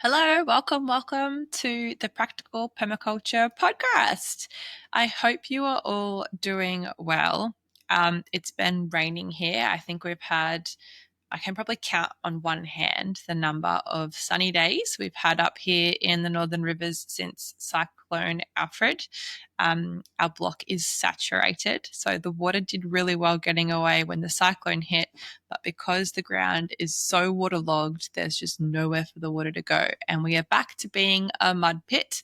Hello, welcome to the Practical Permaculture Podcast. I hope you are all doing well. It's been raining here. I think I can probably count on one hand the number of sunny days we've had up here in the Northern Rivers since Cyclone Alfred. Our block is saturated, so the water did really well getting away when the cyclone hit, but because the ground is so waterlogged, there's just nowhere for the water to go. And we are back to being a mud pit.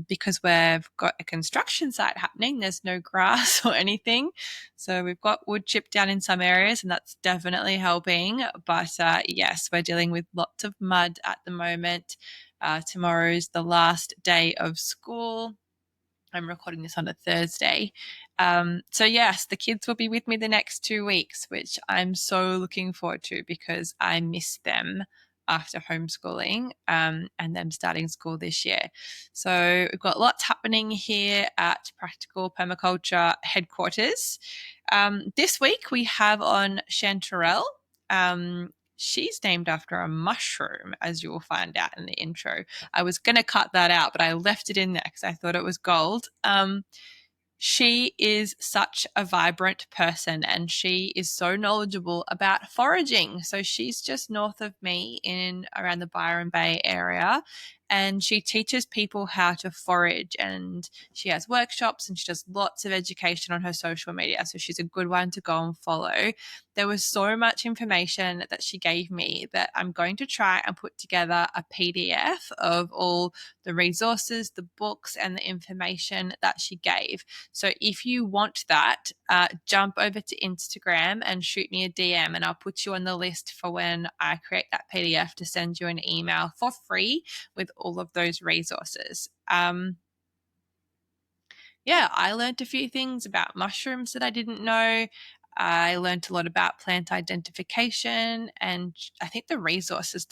Because we've got a construction site happening. There's no grass or anything. So we've got wood chipped down in some areas, and that's definitely helping. But yes, we're dealing with lots of mud at the moment. Tomorrow's the last day of school. I'm recording this on a Thursday. So yes, the kids will be with me the next 2 weeks, which I'm so looking forward to because I miss them after homeschooling and them starting school this year. So we've got lots happening here at Practical Permaculture headquarters. This week we have on Chanterelle. She's named after a mushroom, as you will find out in the intro. I was going to cut that out, but I left it in there because I thought it was gold. She is such a vibrant person and she is so knowledgeable about foraging. So she's just north of me in around the Byron Bay area, and she teaches people how to forage, and she has workshops and she does lots of education on her social media. So she's a good one to go and follow. There was so much information that she gave me that I'm going to try and put together a PDF of all the resources, the books, and the information that she gave. So if you want that, jump over to Instagram and shoot me a DM, and I'll put you on the list for when I create that PDF to send you an email for free with all of those resources. I learned a few things about mushrooms that I didn't know. I learned a lot about plant identification, and I think the resources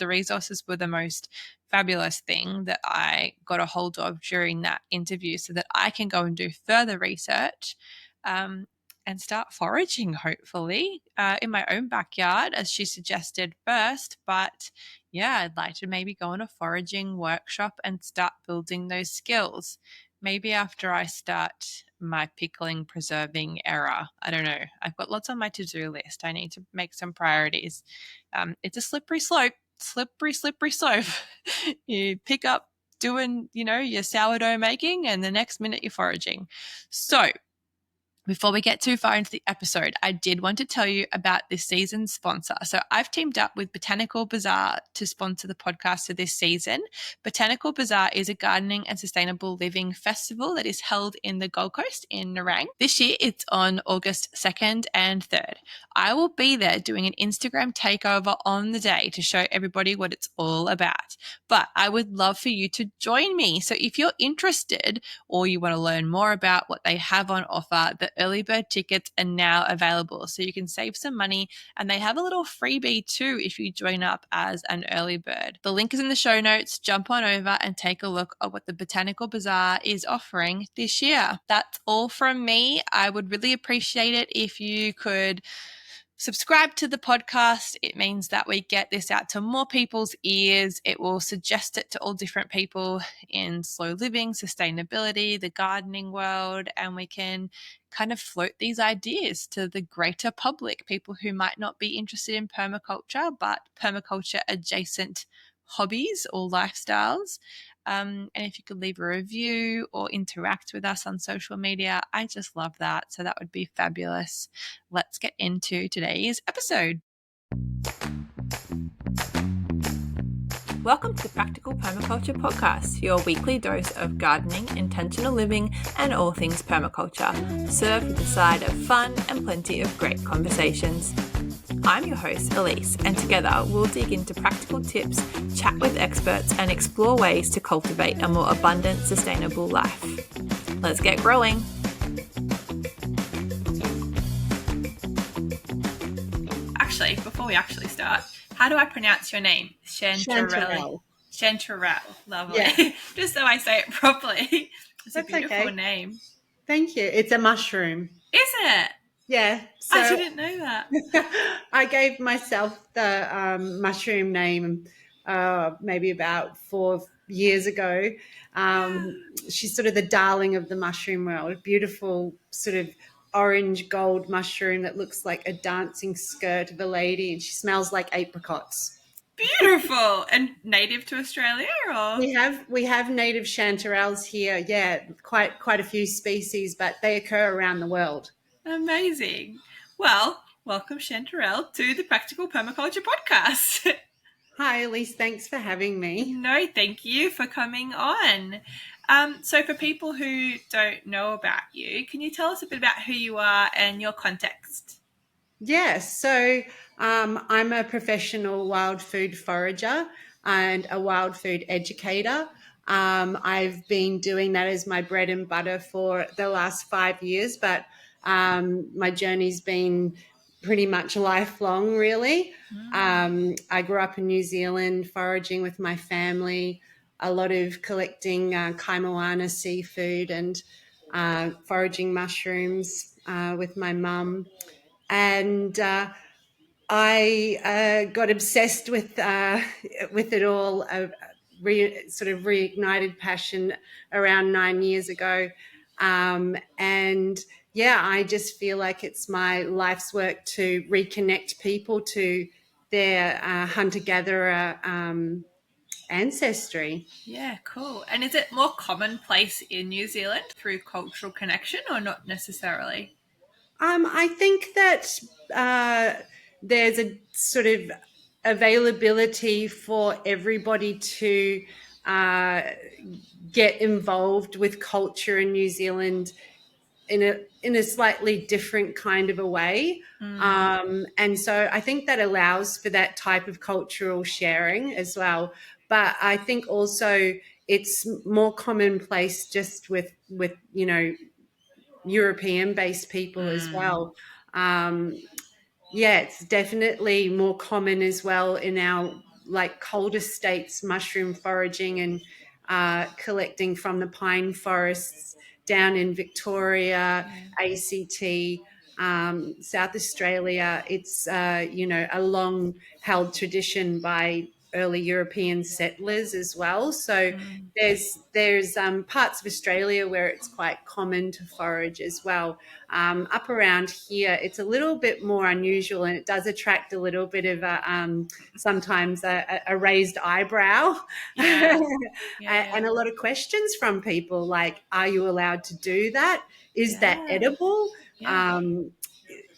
were the most fabulous thing that I got a hold of during that interview so that I can go and do further research and start foraging, hopefully, in my own backyard, as she suggested first. But yeah, I'd like to maybe go on a foraging workshop and start building those skills. Maybe after I start my pickling, preserving era. I don't know. I've got lots on my to-do list. I need to make some priorities. It's a slippery slope. You pick up doing, your sourdough making, and the next minute you're foraging. So before we get too far into the episode, I did want to tell you about this season's sponsor. So I've teamed up with Botanical Bazaar to sponsor the podcast for this season. Botanical Bazaar is a gardening and sustainable living festival that is held in the Gold Coast in Nerang. This year it's on August 2nd and 3rd. I will be there doing an Instagram takeover on the day to show everybody what it's all about. But I would love for you to join me. So if you're interested or you want to learn more about what they have on offer, the early bird tickets are now available, so you can save some money, and they have a little freebie too if you join up as an early bird. The link is in the show notes. Jump on over and take a look at what the Botanical Bazaar is offering this year. That's all from me. I would really appreciate it if you could subscribe to the podcast. It means that we get this out to more people's ears. It will suggest it to all different people in slow living, sustainability, the gardening world, and we can kind of float these ideas to the greater public, people who might not be interested in permaculture, but permaculture adjacent hobbies or lifestyles. And if you could leave a review or interact with us on social media, I just love that. So that would be fabulous. Let's get into today's episode. Welcome to the Practical Permaculture Podcast, your weekly dose of gardening, intentional living, and all things permaculture, served with a side of fun and plenty of great conversations. I'm your host, Alysse, and together we'll dig into practical tips, chat with experts, and explore ways to cultivate a more abundant, sustainable life. Let's get growing. Actually, before we start, how do I pronounce your name? Chanterelle. Chanterelle. Lovely. Yeah. Just so I say it properly. It's That's a beautiful okay. name. Thank you. It's a mushroom. Is it? Yeah. So I didn't know that. I gave myself the mushroom name maybe about 4 years ago. She's sort of the darling of the mushroom world. Beautiful sort of orange gold mushroom that looks like a dancing skirt of a lady, and she smells like apricots. Beautiful. And native to Australia, or? We have native chanterelles here. Yeah, quite a few species, but they occur around the world. Amazing. Well, welcome Chanterelle to the Practical Permaculture Podcast. Hi, Alysse. Thanks for having me. No, thank you for coming on. So for people who don't know about you, can you tell us a bit about who you are and your context? Yes, so I'm a professional wild food forager and a wild food educator. I've been doing that as my bread and butter for the last 5 years, but my journey's been pretty much lifelong, really. I grew up in New Zealand foraging with my family, a lot of collecting kaimoana seafood and foraging mushrooms with my mum. And I got obsessed with it all. Sort of reignited passion around 9 years ago, and yeah, I just feel like it's my life's work to reconnect people to their hunter-gatherer ancestry. Yeah, cool. And is it more commonplace in New Zealand through cultural connection or not necessarily? I think that there's a sort of availability for everybody to uh, get involved with culture in New Zealand in a slightly different kind of a way. And so I think that allows for that type of cultural sharing as well. But I think also it's more commonplace just with European-based people as well. Yeah, it's definitely more common as well in our like colder states, mushroom foraging and collecting from the pine forests down in Victoria, ACT, South Australia. It's a long held tradition by early European settlers as well. So there's parts of Australia where it's quite common to forage as well. Up around here, it's a little bit more unusual, and it does attract a little bit of sometimes a raised eyebrow Yeah. and a lot of questions from people like, "Are you allowed to do that? Is that Yeah. edible?" Yeah.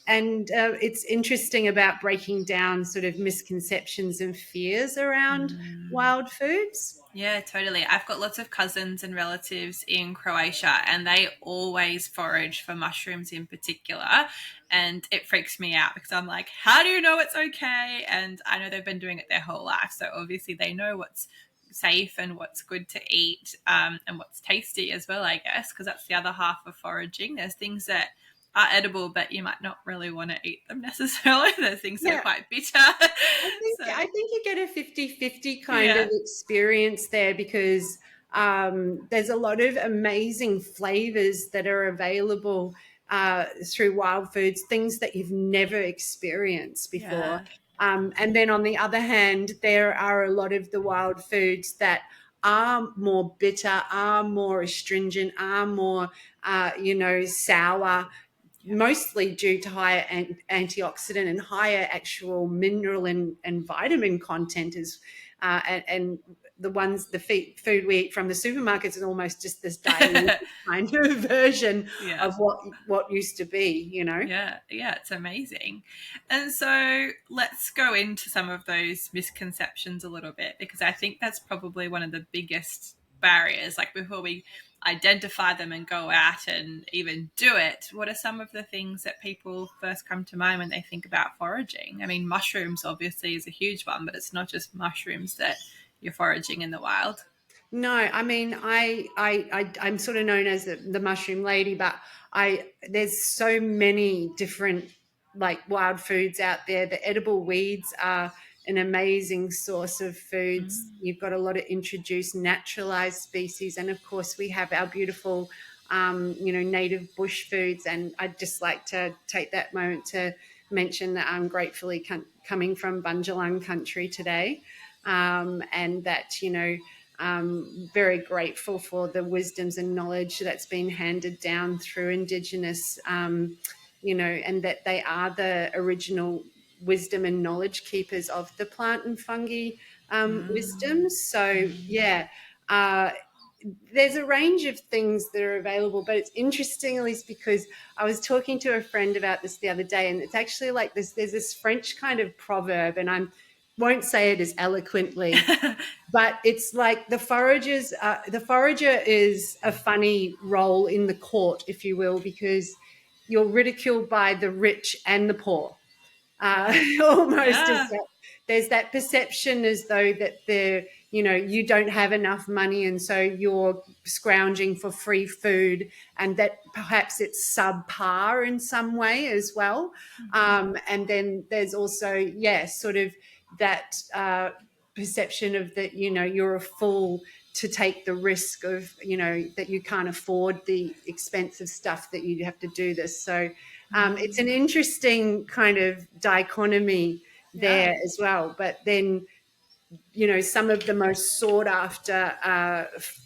And it's interesting about breaking down sort of misconceptions and fears around wild foods. Yeah, totally. I've got lots of cousins and relatives in Croatia, and they always forage for mushrooms in particular. And it freaks me out because I'm like, how do you know it's okay? And I know they've been doing it their whole life. So obviously they know what's safe and what's good to eat, and what's tasty as well, I guess, because that's the other half of foraging. There's things that are edible, but you might not really want to eat them necessarily. There's things that are Yeah, quite bitter. So, I think you get a 50-50 kind of experience there because there's a lot of amazing flavors that are available through wild foods, things that you've never experienced before. yeah. And then on the other hand, there are a lot of the wild foods that are more bitter, are more astringent, are more, sour, mostly due to higher antioxidant and higher actual mineral and vitamin content and the food we eat from the supermarkets is almost just this diluted kind of version Yeah. of what used to be, Yeah, it's amazing. And so let's go into some of those misconceptions a little bit, because I think that's probably one of the biggest barriers. Like before we identify them and go out and even do it, what are some of the things that people first come to mind when they think about foraging? I mean, mushrooms obviously is a huge one, but it's not just mushrooms that you're foraging in the wild. No, I mean, I'm sort of known as the mushroom lady, but there's so many different like wild foods out there. The edible weeds are an amazing source of foods. You've got a lot of introduced naturalized species, and of course, we have our beautiful, native bush foods. And I'd just like to take that moment to mention that I'm gratefully coming from Bunjalung country today. and that, very grateful for the wisdoms and knowledge that's been handed down through Indigenous, and that they are the original wisdom and knowledge keepers of the plant and fungi wisdoms. So, yeah. There's a range of things that are available, but it's interesting, Alysse, because I was talking to a friend about this the other day, and it's actually like this. There's this French kind of proverb, and I won't say it as eloquently, but it's like the foragers. The forager is a funny role in the court, if you will, because you're ridiculed by the rich and the poor. Almost as that, there's that perception as though that you don't have enough money, and so you're scrounging for free food, and that perhaps it's subpar in some way as well. And then there's also, sort of that perception of that, you're a fool to take the risk of, that you can't afford the expensive stuff that you have to do this. So it's an interesting kind of dichotomy there as well. But then, some of the most sought after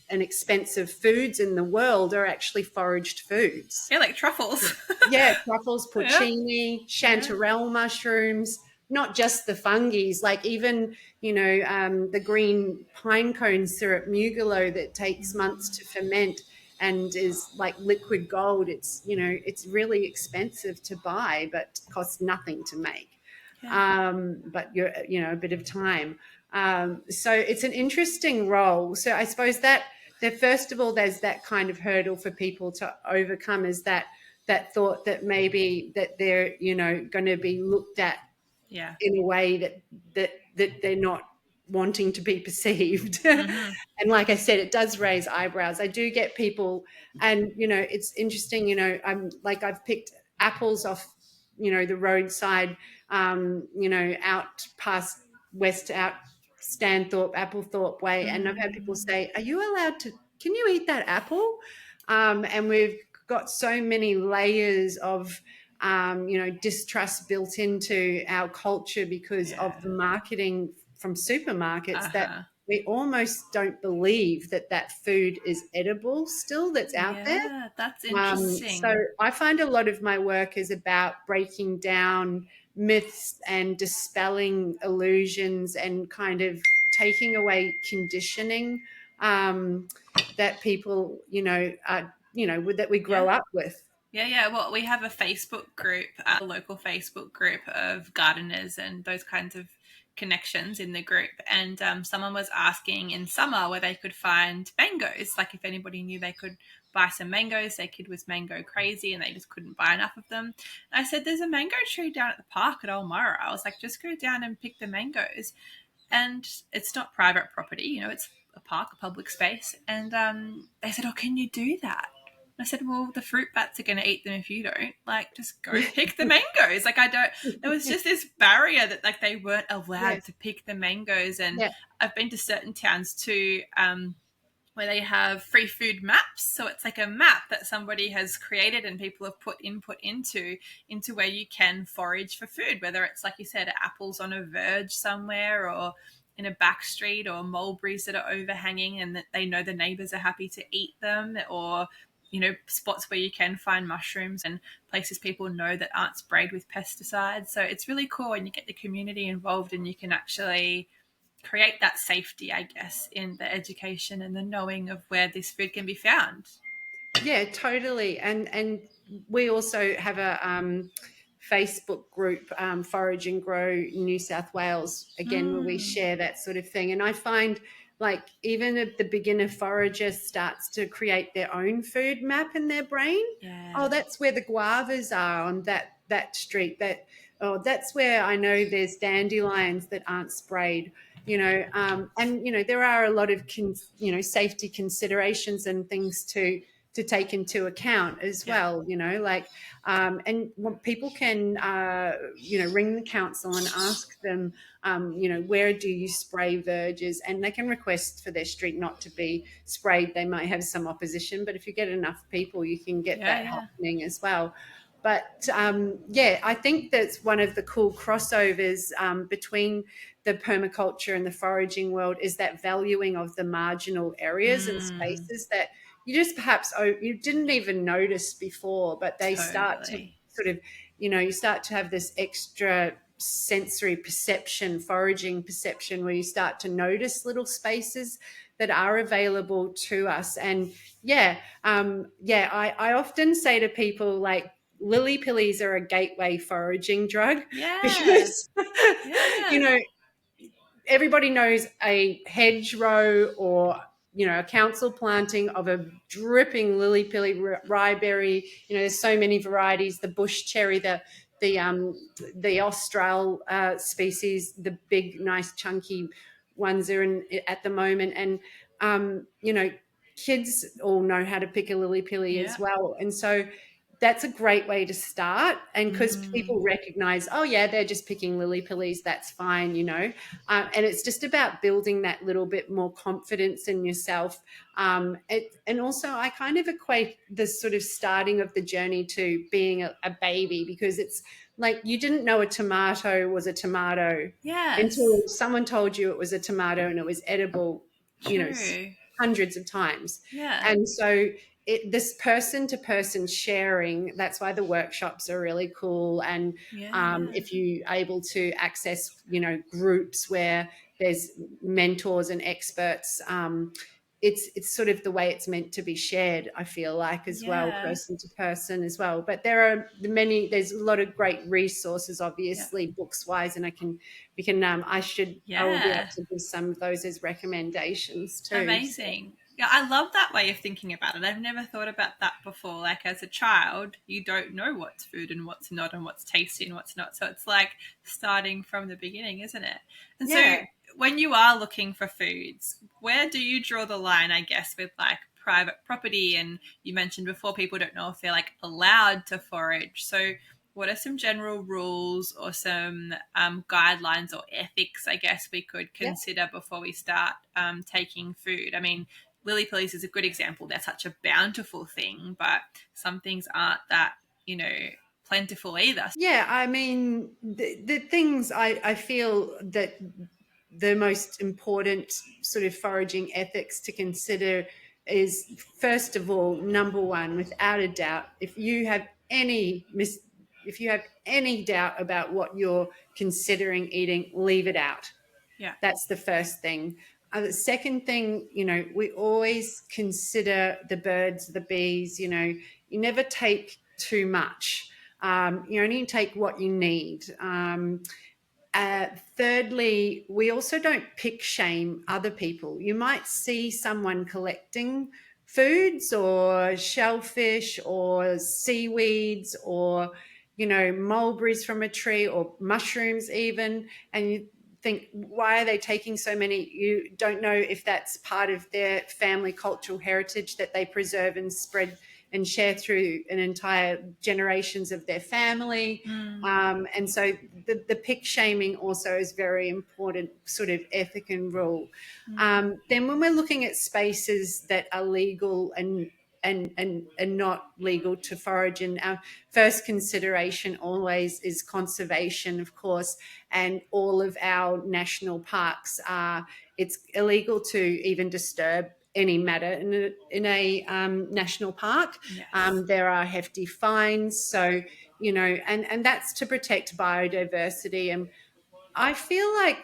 and expensive foods in the world are actually foraged foods. Yeah, like truffles. Truffles, porcini, chanterelle mushrooms, not just the fungies, like even, the green pine cone syrup mugolo that takes months to ferment and is like liquid gold. It's, it's really expensive to buy, but costs nothing to make. But you're, a bit of time. So it's an interesting role. So I suppose that first of all, there's that kind of hurdle for people to overcome, is that thought that maybe that they're, going to be looked at in a way that they're not wanting to be perceived. And like I said, it does raise eyebrows. I do get people, and it's interesting, I've picked apples off, the roadside, out past out Stanthorpe, Applethorpe way, and I've had people say, "Are you allowed to? Can you eat that apple?" And we've got so many layers of distrust built into our culture because of the marketing from supermarkets that we almost don't believe that food is edible still, that's out there. Yeah, that's interesting. So I find a lot of my work is about breaking down myths and dispelling illusions and kind of taking away conditioning that people, that we grow up with. Yeah. Well, we have a Facebook group, a local Facebook group of gardeners and those kinds of connections in the group. And someone was asking in summer where they could find mangoes, like if anybody knew they could buy some mangoes. Their kid was mango crazy and they just couldn't buy enough of them. And I said, there's a mango tree down at the park at Ulmarra. I was like, just go down and pick the mangoes. And it's not private property, it's a park, a public space. And they said, oh, can you do that? I said, well, the fruit bats are going to eat them if you don't. Like, just go pick the mangoes. Like, there was just this barrier that, like, they weren't allowed to pick the mangoes. And I've been to certain towns too where they have free food maps. So it's like a map that somebody has created and people have put input into where you can forage for food, whether it's, like you said, apples on a verge somewhere or in a back street, or mulberries that are overhanging and that they know the neighbors are happy to eat them, or spots where you can find mushrooms and places people know that aren't sprayed with pesticides. So it's really cool when you get the community involved and you can actually create that safety, I guess, in the education and the knowing of where this food can be found. Yeah, totally. And we also have a Facebook group, Forage and Grow New South Wales, again, where we share that sort of thing. And I find, like, even if the beginner forager starts to create their own food map in their brain, that's where the guavas are on that street. That's where I know there's dandelions that aren't sprayed. And there are a lot of safety considerations and things to take into account as well. And people can ring the council and ask them, where do you spray verges, and they can request for their street not to be sprayed. They might have some opposition, but if you get enough people, you can get that happening as well. But I think that's one of the cool crossovers between the permaculture and the foraging world is that valuing of the marginal areas and Mm, spaces that you just perhaps you didn't even notice before, but they start to totally. sort of, you start to have this extra sensory perception, foraging perception, where you start to notice little spaces that are available to us. And I often say to people, like, lily pillies are a gateway foraging drug Yeah. because Yeah, you yeah. know everybody knows a hedgerow or a council planting of a dripping lily pilly ryeberry. There's so many varieties: the bush cherry, the austral species, the big nice chunky ones are in at the moment. And kids all know how to pick a lily pilly Yeah. as well, and so that's a great way to start. And because Mm, people recognize, oh yeah, they're just picking lily pillies, that's fine. And it's just about building that little bit more confidence in yourself. And also, I kind of equate this sort of starting of the journey to being a baby, because it's like you didn't know a tomato was a tomato until yes. someone told you it was a tomato and it was edible, you know, True. hundreds of times. Yeah. And so this person to person sharing, that's why the workshops are really cool. And Yeah, yeah. if you are able to access groups where there's mentors and experts, it's sort of the way it's meant to be shared, I feel like, as well, Yeah. person to person as well. But there's a lot of great resources, Yeah. obviously, books wise, and I will be able Yeah. to give some of those as recommendations too. So, Amazing. Yeah, I love that way of thinking about it. I've never thought about that before. Like, as a child, you don't know what's food and what's not, and what's tasty and what's not. So it's like starting from the beginning, isn't it? And so yeah. when you are looking for foods, where do you draw the line, I guess, with like private property? And you mentioned before people don't know if they're like allowed to forage. So what are some general rules or some guidelines or ethics, I guess, we could Yeah. consider before we start taking food? I mean, lily pillies is a good example. They're such a bountiful thing, but some things aren't that, you know, plentiful either. Yeah, I mean, the things I feel that the most important sort of foraging ethics to consider is, first of all, number one, without a doubt, if you have any doubt about what you're considering eating, leave it out. Yeah. That's the first thing. The second thing, we always consider the birds, the bees. You never take too much. You only take what you need. Thirdly, we also don't pick shame other people. You might see someone collecting foods or shellfish or seaweeds or, mulberries from a tree or mushrooms even, and you think, why are they taking so many? You don't know if that's part of their family cultural heritage that they preserve and spread and share through an entire generations of their family. Mm, And so the pick shaming also is very important sort of ethic and rule. mm, Then when we're looking at spaces that are legal and not legal to forage in, our first consideration always is conservation, of course, and all of our national parks are, it's illegal to even disturb any matter in a national park. yes. There are hefty fines. So, and that's to protect biodiversity. And I feel like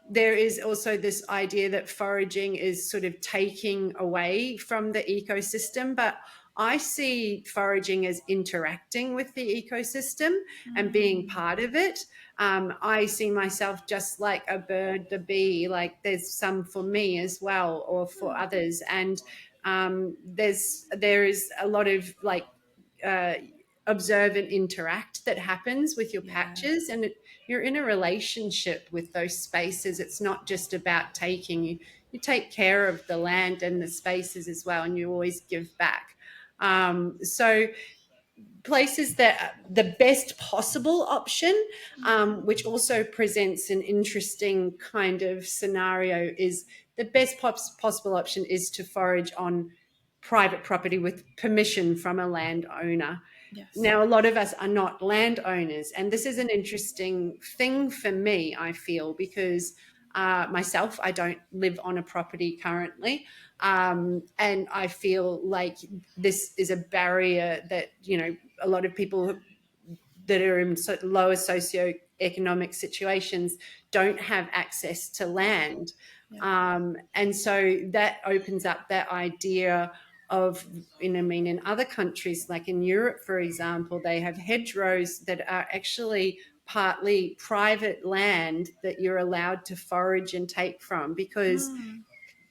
there is also this idea that foraging is sort of taking away from the ecosystem, but I see foraging as interacting with the ecosystem and being Mm, part of it. I see myself just like a bird, the bee, like there's some for me as well, or for others. And there is a lot of like uh, observe and interact that happens with your patches, yes. and you're in a relationship with those spaces. It's not just about taking. You take care of the land and the spaces as well, and you always give back. So places that the best possible option, which also presents an interesting kind of scenario, is the best possible option is to forage on private property with permission from a landowner. Yes. Now, a lot of us are not landowners, and this is an interesting thing for me, I feel, because myself, I don't live on a property currently. And I feel like this is a barrier that, a lot of people that are in lower socioeconomic situations don't have access to land. Yeah. And so that opens up that idea of, in other countries, like in Europe, for example, they have hedgerows that are actually partly private land that you're allowed to forage and take from, because Mm.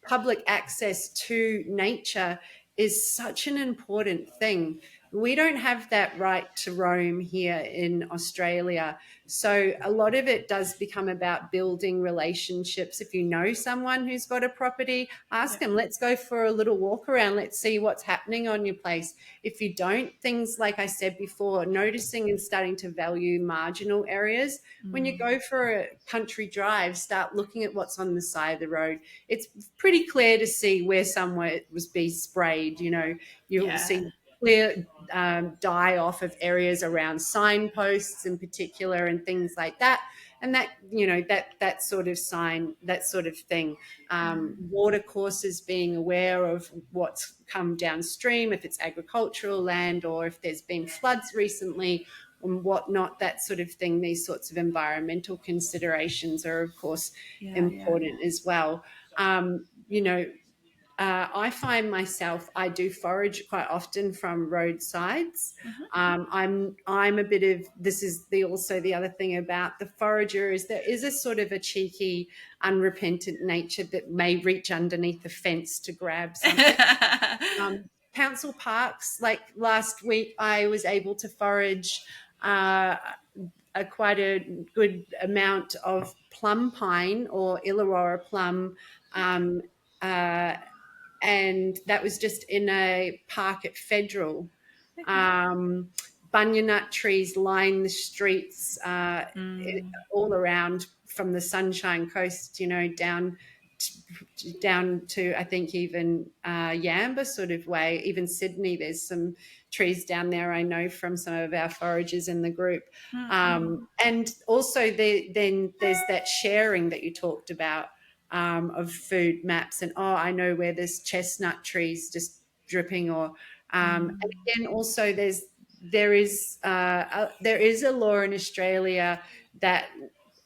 public access to nature is such an important thing. We don't have that right to roam here in Australia. So a lot of it does become about building relationships. If you know someone who's got a property, ask Yeah. them, let's go for a little walk around. Let's see what's happening on your place. If you don't, things like I said before, noticing and starting to value marginal areas. When you Mm. go for a country drive, start looking at what's on the side of the road. It's pretty clear to see where somewhere was be sprayed. You'll Yeah. see clear die off of areas around signposts in particular and things like that. And that sort of sign, that sort of thing. Water courses, being aware of what's come downstream, if it's agricultural land or if there's been floods recently and whatnot, that sort of thing. These sorts of environmental considerations are, of course, Yeah. Yeah. important as well. Um, you know, I find myself, I do forage quite often from roadsides. Mm-hmm. I'm a bit of, this is also the other thing about the forager, is there is a sort of a cheeky, unrepentant nature that may reach underneath the fence to grab something. Council parks, like last week, I was able to forage quite a good amount of plum pine or Illawarra plum. Um, uh, and that was just in a park at Federal. Okay. Um, Bunya nut trees line the streets Mm. all around from the Sunshine Coast, down to I think even Yamba sort of way, even Sydney. There's some trees down there I know from some of our foragers in the group. Mm-mm. And also then there's that sharing that you talked about, of food maps and, I know where there's chestnut trees just dripping, or and Mm. again also there is a law in Australia that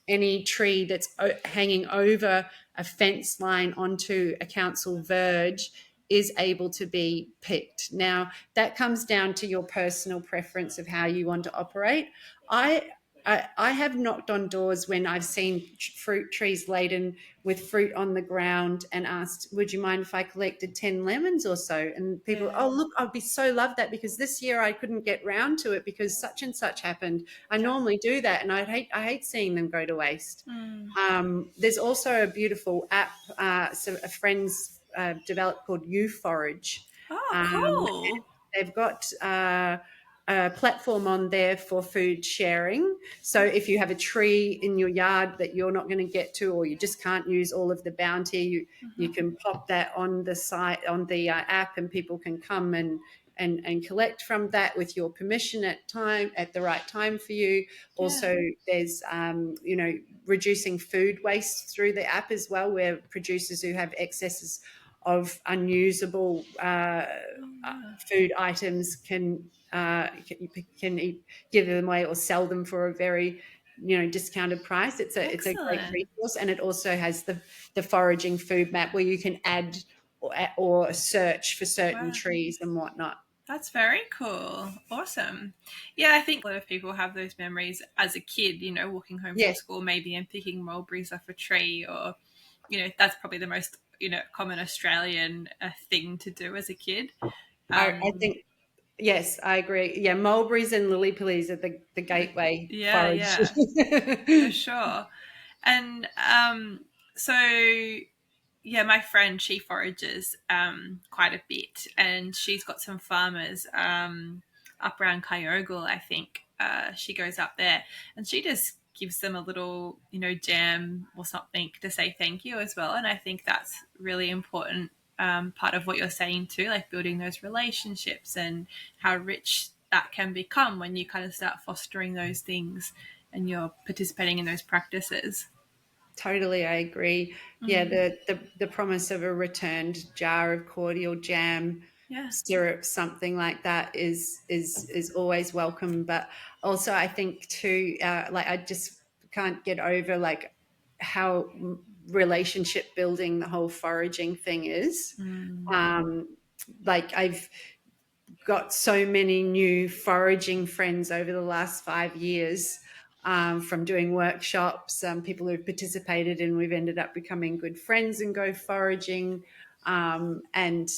any tree that's hanging over a fence line onto a council verge is able to be picked. Now, that comes down to your personal preference of how you want to operate. I I have knocked on doors when I've seen fruit trees laden with fruit on the ground and asked, would you mind if I collected 10 lemons or so? And people, Yeah. oh, look, I'd be so love that, because this year I couldn't get round to it because such and such happened. I Yeah. normally do that, and I hate seeing them go to waste. Mm. There's also a beautiful app, so a friend's developed, called Forage. Oh, Um, cool. they've got a platform on there for food sharing. So if you have a tree in your yard that you're not going to get to, or you just can't use all of the bounty, you Mm-hmm. can pop that on the site, on the app, and people can come and collect from that with your permission at the right time for you. Yeah. Also, there's reducing food waste through the app as well, where producers who have excesses of unusable Oh, yeah. food items can give them away or sell them for a very discounted price. It's a great Excellent. resource, and it also has the foraging food map where you can add or search for certain Wow. trees and whatnot. That's very cool. Awesome. Yeah, I think a lot of people have those memories as a kid, walking home from Yes, school maybe and picking mulberries off a tree, or, that's probably the most, common Australian thing to do as a kid. I Um, think, yes, I agree. Yeah, mulberries and lily pillies are the gateway yeah, forage. yeah, for sure. And so yeah, my friend, she forages quite a bit, and she's got some farmers up around Kyogle, I think. She goes up there, and she just gives them a little, jam or something to say thank you as well. And I think that's really important, part of what you're saying too, like building those relationships and how rich that can become when you kind of start fostering those things and you're participating in those practices. Totally, I agree. Yeah, the promise of a returned jar of cordial jam, Yeah. syrup, something like that is always welcome. But also, I think too, like I just can't get over like how relationship building the whole foraging thing is. Um, like I've got so many new foraging friends over the last 5 years, from doing workshops, people who've participated, and we've ended up becoming good friends and go foraging. And,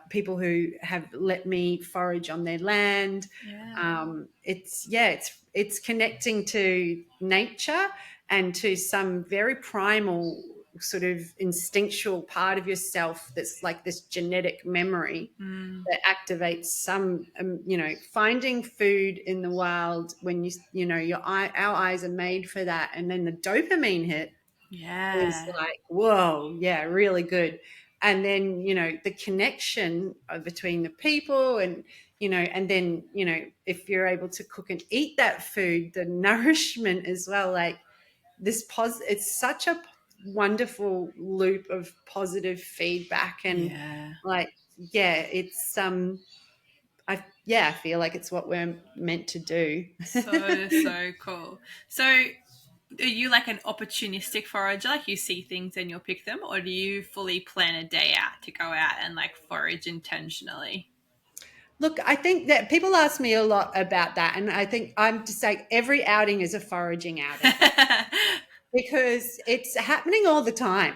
people who have let me forage on their land. Yeah. It's connecting to nature and to some very primal sort of instinctual part of yourself that's like this genetic memory that activates some, finding food in the wild when our eyes are made for that, and then the dopamine hit is Yeah. like, whoa, yeah, really good. And then the connection between the people, and and then if you're able to cook and eat that food, the nourishment as well, like it's such a wonderful loop of positive feedback. And Yeah. like, yeah, it's I feel like it's what we're meant to do. So cool. So are you like an opportunistic forager, like you see things and you'll pick them, or do you fully plan a day out to go out and like forage intentionally? Look, I think that people ask me a lot about that, and I think I'm just like, every outing is a foraging outing because it's happening all the time.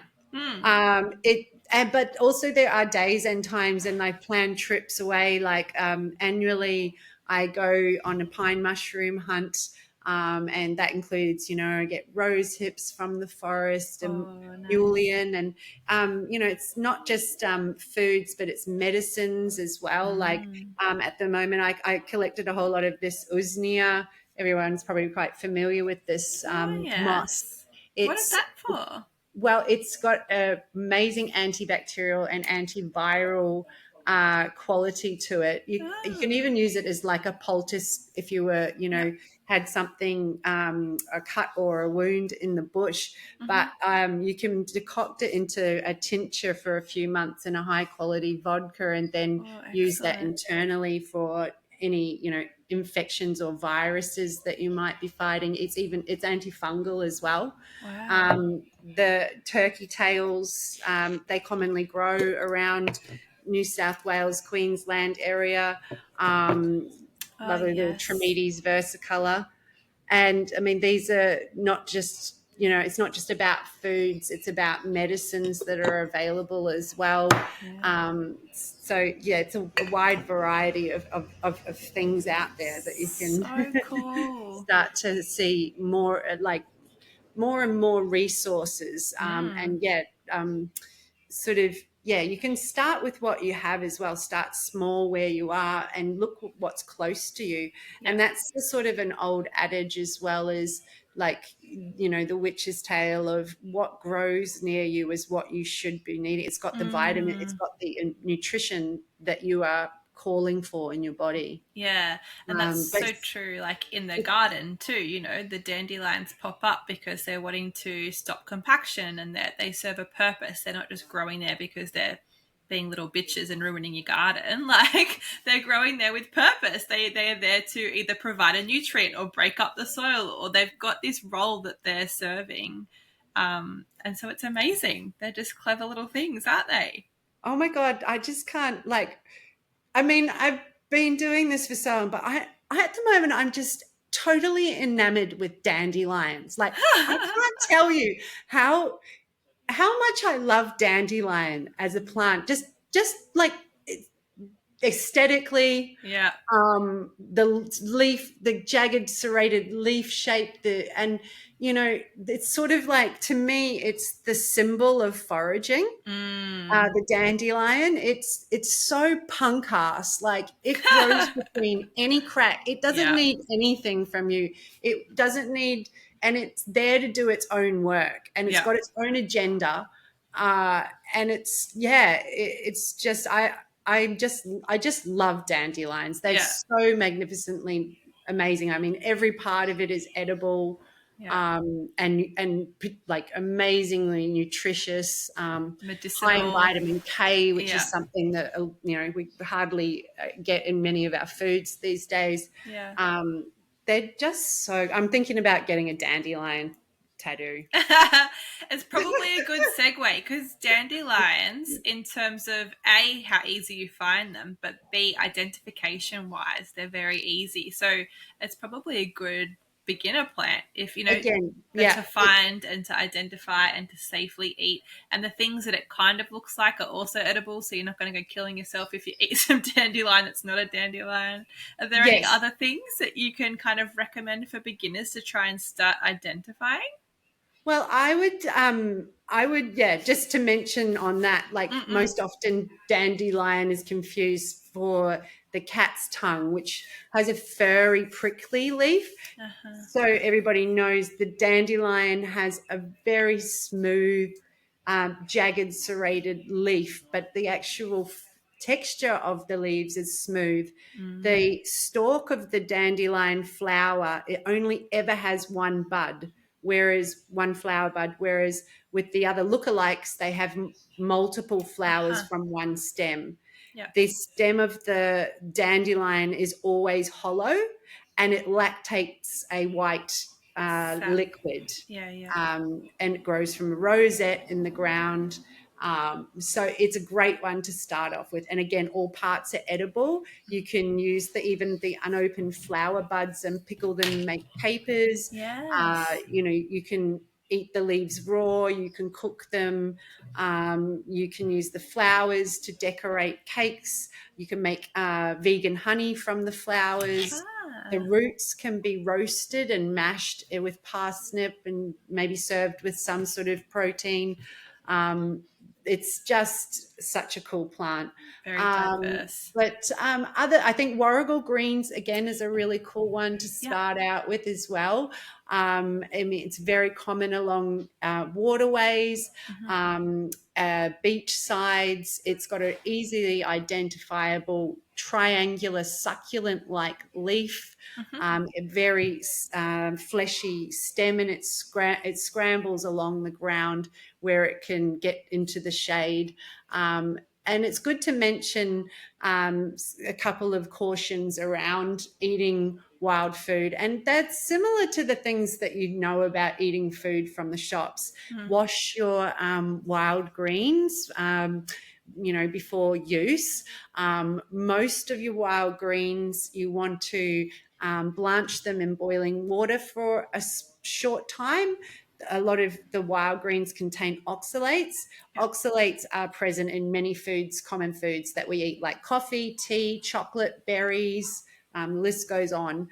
But also there are days and times, and I plan trips away. Like, annually, I go on a pine mushroom hunt, and that includes, I get rose hips from the forest and Oh, nice. mullein, and it's not just foods, but it's medicines as well. Like, at the moment, I collected a whole lot of this usnea. Everyone's probably quite familiar with this Oh, moss. yes. What is It's that for? Well, it's got an amazing antibacterial and antiviral quality to it. You can Oh. even use it as like a poultice if you were, Yep. had something, a cut or a wound in the bush. But you can decoct it into a tincture for a few months in a high quality vodka, and then Oh, use that excellent. internally for any, infections or viruses that you might be fighting. It's antifungal as well. Wow. The turkey tails, they commonly grow around New South Wales, Queensland area. Um, Oh, Lovely little yes. Trametes versicolor. And I mean, these are not just, it's not just about foods, it's about medicines that are available as well. Yeah. So, yeah, it's a wide variety of things out there that you can So cool. start to see more, like more and more resources, and yet, sort of, yeah, you can start with what you have as well. Start small where you are and look what's close to you. Yep. And that's the sort of an old adage as well, as like, the witch's tale of what grows near you is what you should be needing. It's got the vitamin, it's got the nutrition that you are calling for in your body. Yeah, and that's But so true. Like in the garden too, the dandelions pop up because they're wanting to stop compaction, and that they serve a purpose. They're not just growing there because they're being little bitches and ruining your garden. Like they're growing there with purpose. They are there to either provide a nutrient or break up the soil, or they've got this role that they're serving. And so it's amazing. They're just clever little things, aren't they? oh my God, I just can't, like, I mean, I've been doing this for so long, but I at the moment, I'm just totally enamored with dandelions. Like, I can't tell you how much I love dandelion as a plant. Just like aesthetically, Yeah. the leaf, the jagged serrated leaf shape, and it's sort of like, to me, it's the symbol of foraging. The dandelion, it's so punk ass. Like, it grows between any crack. It doesn't Yeah. need anything from you. It doesn't need, and it's there to do its own work, and it's Yeah. got its own agenda. And it's, yeah, it's just, I just love dandelions. They're Yeah. so magnificently amazing. I mean, every part of it is edible, Yeah. and like amazingly nutritious. High in Medicinal. vitamin K, which Yeah. is something that we hardly get in many of our foods these days. Yeah. They're just so. I'm thinking about getting a dandelion tattoo. It's probably a good segue because dandelions, in terms of A, how easy you find them, but B, identification wise, they're very easy. So it's probably a good beginner plant if you know Again, that yeah, to find and to identify and to safely eat. And the things that it kind of looks like are also edible, so you're not going to go killing yourself if you eat some dandelion that's not a dandelion. Are there any yes. other things that you can kind of recommend for beginners to try and start identifying? Well, yeah, just to mention on that, like Mm-mm. most often dandelion is confused for the cat's tongue, which has a furry, prickly leaf. Uh-huh. So everybody knows the dandelion has a very smooth, jagged, serrated leaf, but the actual texture of the leaves is smooth. Mm. The stalk of the dandelion flower, it only ever has one bud, whereas one flower bud, whereas with the other lookalikes, they have multiple flowers Uh-huh. from one stem. Yeah. The stem of the dandelion is always hollow and it lactates a white Sap. liquid, Yeah, yeah. and it grows from a rosette in the ground. So it's a great one to start off with. And again, all parts are edible. You can use even the unopened flower buds and pickle them and make papers. Yes. You can eat the leaves raw. You can cook them. You can use the flowers to decorate cakes. You can make vegan honey from the flowers. The Ah. roots can be roasted and mashed with parsnip and maybe served with some sort of protein. It's just such a cool plant. Very diverse. I think warrigal greens again is a really cool one to Yeah. start out with as well. I mean, it's very common along waterways, beach sides. It's got an easily identifiable triangular succulent-like leaf, a very fleshy stem, and it scrambles along the ground where it can get into the shade. And it's good to mention a couple of cautions around eating wild food. And that's similar to the things that you know about eating food from the shops. Wash your wild greens, before use. Most of your wild greens, you want to blanch them in boiling water for a short time. A lot of the wild greens contain oxalates. Yeah. Oxalates are present in many foods, common foods that we eat, like coffee, tea, chocolate, berries. The list goes on.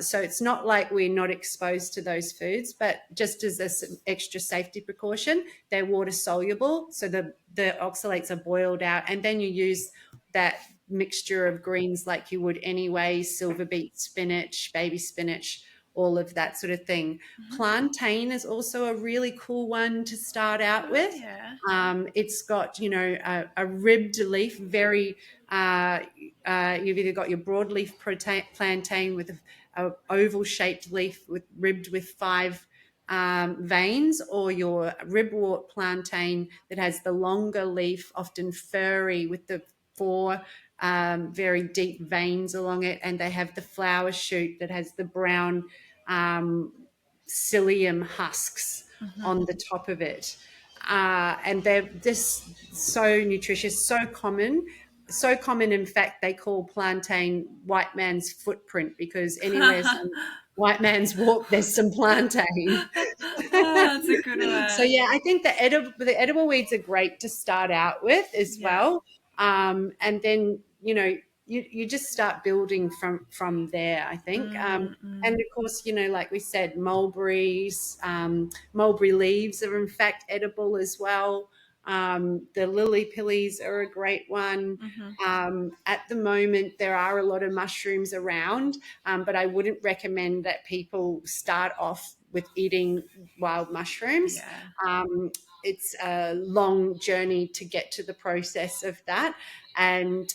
So it's not like we're not exposed to those foods, but just as an extra safety precaution, they're water soluble. So the oxalates are boiled out, and then you use that mixture of greens like you would anyway, silver beet, spinach, baby spinach, all of that sort of thing. Plantain is also a really cool one to start out with. Yeah. It's got, a ribbed leaf, very, you've either got your broadleaf plantain with a oval shaped leaf ribbed with 5 veins, or your ribwort plantain that has the longer leaf, often furry, with the 4 very deep veins along it, and they have the flower shoot that has the brown psyllium husks on the top of it. And they're just so nutritious, so common. So common, in fact, they call plantain white man's footprint, because anywhere some white man's walk, there's some plantain. Oh, that's a good So one. yeah, I think the edible weeds are great to start out with as Yeah. well. And then you just start building from there, I think. And of course, like we said, mulberry leaves are in fact edible as well. The lily pillies are a great one. At the moment, there are a lot of mushrooms around, but I wouldn't recommend that people start off with eating wild mushrooms. Yeah. it's a long journey to get to the process of that. And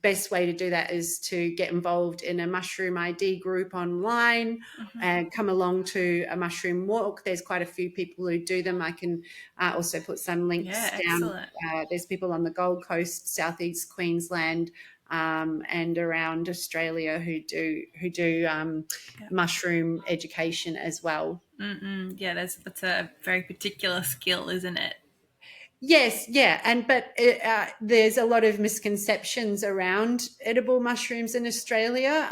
best way to do that is to get involved in a mushroom ID group online and come along to a mushroom walk. There's quite a few people who do them. I can also put some links Yeah, down. excellent. There's people on the Gold Coast, Southeast Queensland, and around Australia who do mushroom education as well. Yeah, that's a very particular skill, isn't it? Yes, yeah, but there's a lot of misconceptions around edible mushrooms in Australia.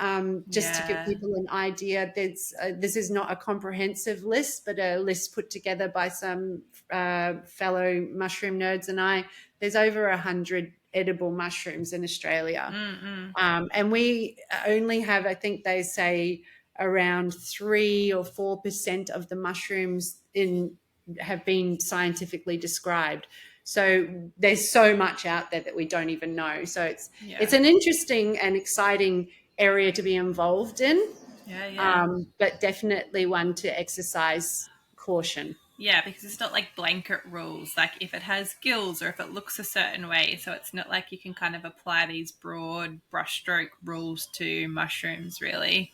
Just to give Yeah. people an idea, this is not a comprehensive list, but a list put together by some fellow mushroom nerds and I. There's over 100 edible mushrooms in Australia, and we only have, I think they say, around 3 or 4% of the mushrooms have been scientifically described. So there's so much out there that we don't even know. So it's an interesting and exciting area to be involved in, but definitely one to exercise caution. Yeah, because it's not like blanket rules, like if it has gills or if it looks a certain way. So it's not like you can kind of apply these broad brushstroke rules to mushrooms, really.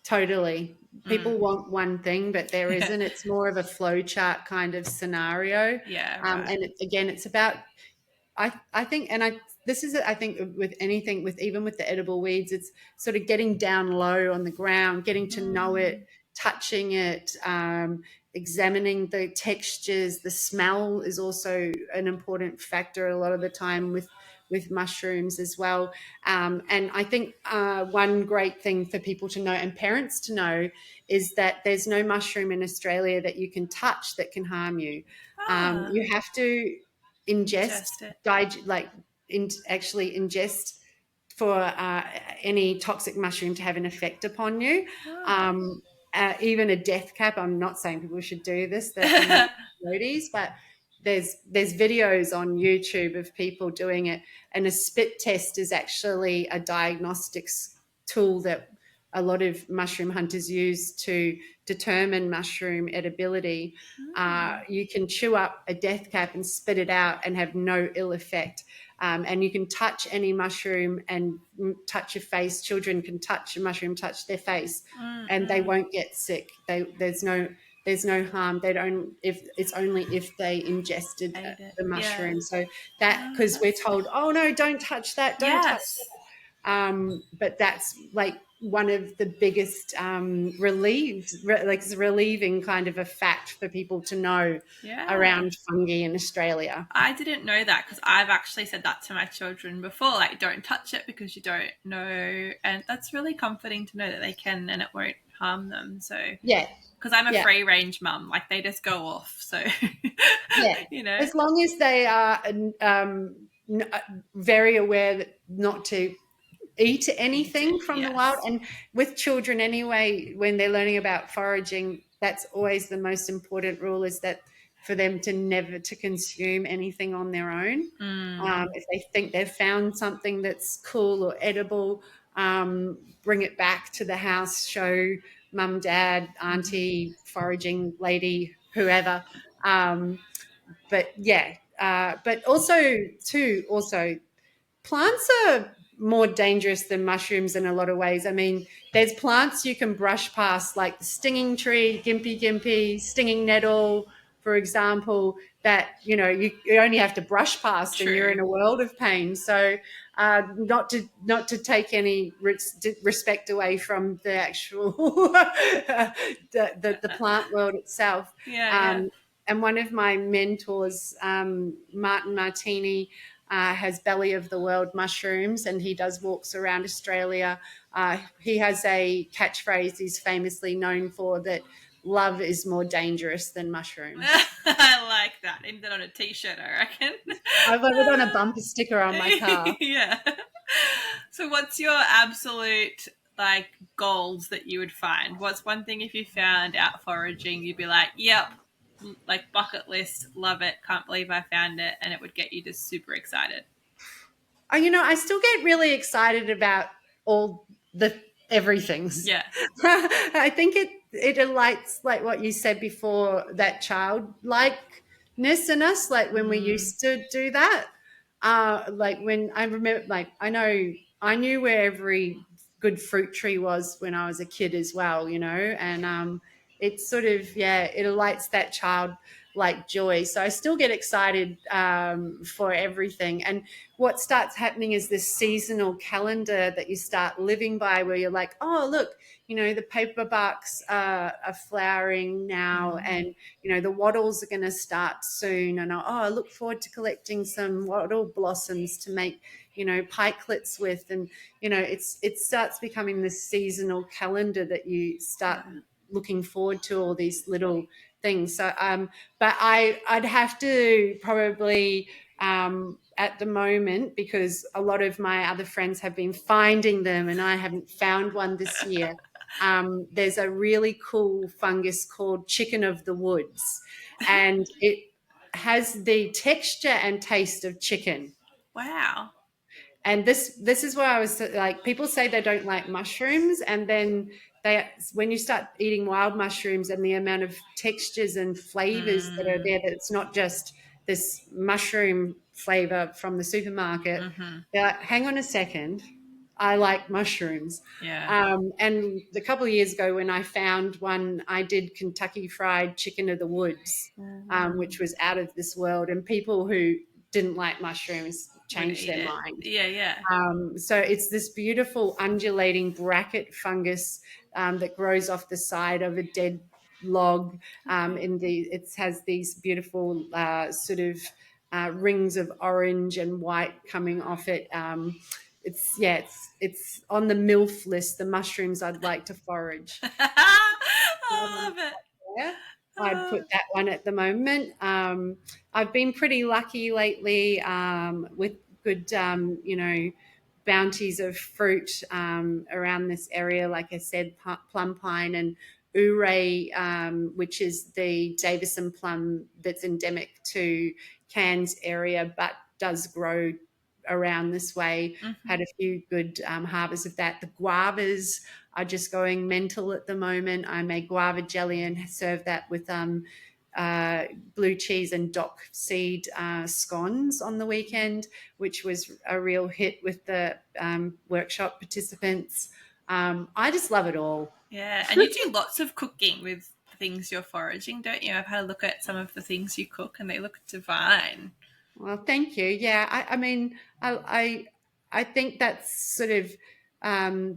Totally. People want one thing, but there isn't. It's more of a flowchart kind of scenario. Yeah, right. And it's about, I think, this is, I think, with anything, even with the edible weeds, it's sort of getting down low on the ground, getting to know it, touching it, examining the textures. The smell is also an important factor a lot of the time with mushrooms as well. And I think one great thing for people to know and parents to know is that there's no mushroom in Australia that you can touch that can harm you. You have to ingest, actually ingest for any toxic mushroom to have an effect upon you. Even a death cap. I'm not saying people should do this. They're not roadies, but there's videos on YouTube of people doing it, and a spit test is actually a diagnostics tool that a lot of mushroom hunters use to determine mushroom edibility. You can chew up a death cap and spit it out and have no ill effect. And you can touch any mushroom and touch your face. Children can touch a mushroom, touch their face, and they won't get sick. There's no harm. They don't. If it's only if they ingested the mushroom. So that, because we're told, oh no, don't touch that, don't touch that. But that's like one of the biggest relieving kind of a fact for people to know around fungi in Australia. I didn't know that, because I've actually said that to my children before, like, don't touch it because you don't know. And that's really comforting to know that they can and it won't harm them. So yeah, because I'm a free range mum, like they just go off. So you know, as long as they are very aware that not to eat anything from the wild. And with children anyway, when they're learning about foraging, that's always the most important rule, is that for them to never to consume anything on their own. If they think they've found something that's cool or edible, bring it back to the house, show mum, dad, auntie, foraging lady, whoever. But also plants are more dangerous than mushrooms in a lot of ways. I mean, there's plants you can brush past, like the stinging tree, gimpy, stinging nettle, for example, that, you only have to brush past and you're in a world of pain. So not to take any respect away from the actual the plant world itself. And one of my mentors, Martin Martini, has Belly of the World mushrooms, and he does walks around Australia. He has a catchphrase he's famously known for, that love is more dangerous than mushrooms. I like that. Aim that on a t-shirt, I reckon. I've got it on a bumper sticker on my car. Yeah. So what's your absolute goals that you would find? What's one thing, if you found out foraging, you'd be like, yep, like bucket list, love it, can't believe I found it, and it would get you just super excited? I still get really excited about all the everythings. Yeah. I think it alights, like what you said before, that childlikeness in us, like when we used to do that. Like when I remember, like I knew where every good fruit tree was when I was a kid as well, and it's sort of, yeah, it alights that child like joy. So I still get excited for everything. And what starts happening is this seasonal calendar that you start living by, where you're like, oh, look, the paper barks are flowering now, and the wattles are going to start soon, and I look forward to collecting some wattle blossoms to make pikelets with. And it starts becoming this seasonal calendar that you start looking forward to all these little things. So but I'd have to probably at the moment, because a lot of my other friends have been finding them and I haven't found one this year. There's a really cool fungus called chicken of the woods, and it has the texture and taste of chicken. Wow. And this is why I was like, people say they don't like mushrooms, and then when you start eating wild mushrooms and the amount of textures and flavors that are there, that it's not just this mushroom flavor from the supermarket, they're like, hang on a second, I like mushrooms. Yeah. And a couple of years ago, when I found one, I did Kentucky Fried Chicken of the Woods, which was out of this world. And people who didn't like mushrooms changed their mind. Yeah. So it's this beautiful undulating bracket fungus that grows off the side of a dead log. It has these beautiful sort of rings of orange and white coming off it. It's on the MILF list, the mushrooms I'd like to forage. I love it. Yeah, I'd put that one at the moment. I've been pretty lucky lately with good, bounties of fruit around this area. Like I said, plum pine and Ouray, which is the Davison plum that's endemic to Cairns area, but does grow around this way. Had a few good harvests of that. The guavas are just going mental at the moment. I made guava jelly and served that with blue cheese and dock seed scones on the weekend, which was a real hit with the workshop participants. I just love it all. Yeah, and you do lots of cooking with things you're foraging, don't you? I've had a look at some of the things you cook and they look divine. Well, thank you. Yeah, I mean, I think that's sort of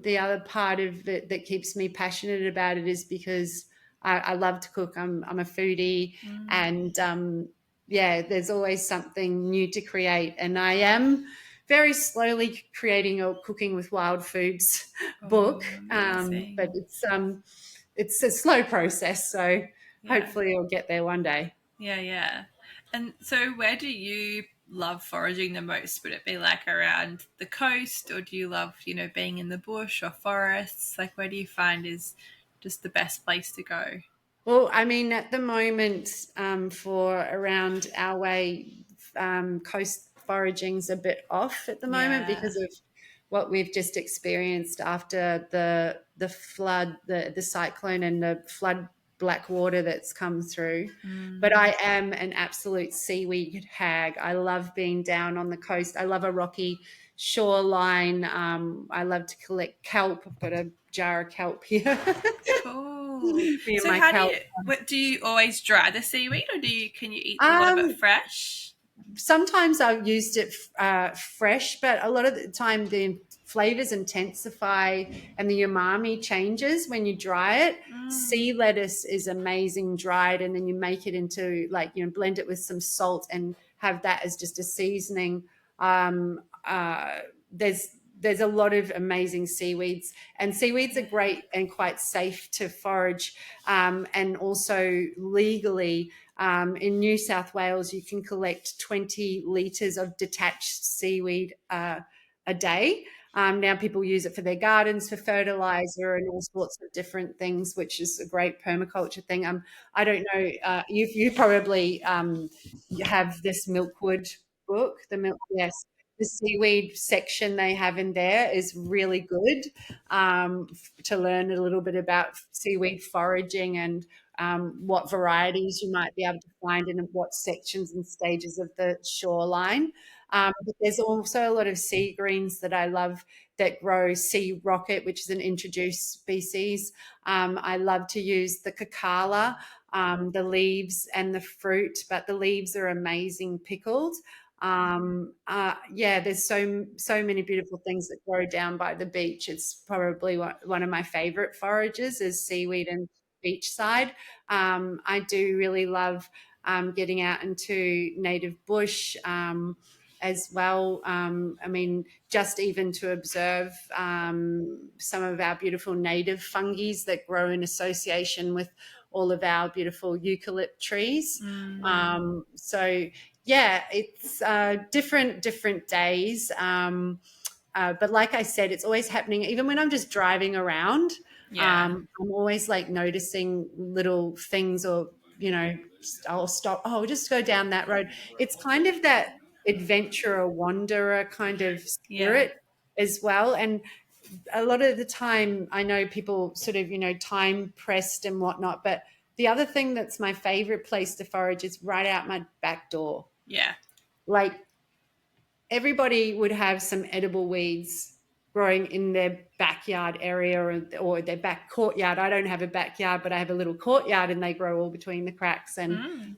the other part of it that keeps me passionate about it, is because I love to cook. I'm a foodie, and there's always something new to create. And I am very slowly creating a Cooking with Wild Foods book, but it's a slow process. So hopefully I'll get there one day. Yeah. And so where do you love foraging the most? Would it be like around the coast, or do you love, being in the bush or forests? Like, where do you find is just the best place to go? Well, I mean, at the moment, for around our way, coast foraging's a bit off at the moment because of what we've just experienced after the flood, the cyclone and the flood black water that's come through. But I am an absolute seaweed hag. I love being down on the coast. I love a rocky shoreline. I love to collect kelp. I've got a jar of kelp here. Cool. So do you always dry the seaweed, or can you eat a lot of it fresh? Sometimes I've used it fresh, but a lot of the time the flavors intensify and the umami changes when you dry it. Sea lettuce is amazing dried, and then you make it into blend it with some salt and have that as just a seasoning. There's a lot of amazing seaweeds, and seaweeds are great and quite safe to forage, and also legally. In New South Wales, you can collect 20 litres of detached seaweed a day. Now people use it for their gardens, for fertilizer and all sorts of different things, which is a great permaculture thing. I don't know, you probably have this Milkwood book, yes. the seaweed section they have in there is really good, to learn a little bit about seaweed foraging and what varieties you might be able to find in what sections and stages of the shoreline. But there's also a lot of sea greens that I love that grow sea rocket, which is an introduced species. I love to use the cacala, the leaves and the fruit, but the leaves are amazing pickled. Yeah, there's so many beautiful things that grow down by the beach. It's probably one of my favorite forages is seaweed and beachside. I do really love getting out into native bush as well. I mean, just even to observe some of our beautiful native fungi that grow in association with all of our beautiful eucalypt trees. So yeah, it's different days. But like I said, it's always happening. Even when I'm just driving around, I'm always like noticing little things, or I'll stop. Oh, just go down that road. It's kind of that adventurer, wanderer kind of spirit as well. And a lot of the time, I know people sort of time pressed and whatnot, but the other thing that's my favorite place to forage is right out my back door. Yeah. Like everybody would have some edible weeds growing in their backyard area or their back courtyard. I don't have a backyard, but I have a little courtyard and they grow all between the cracks. And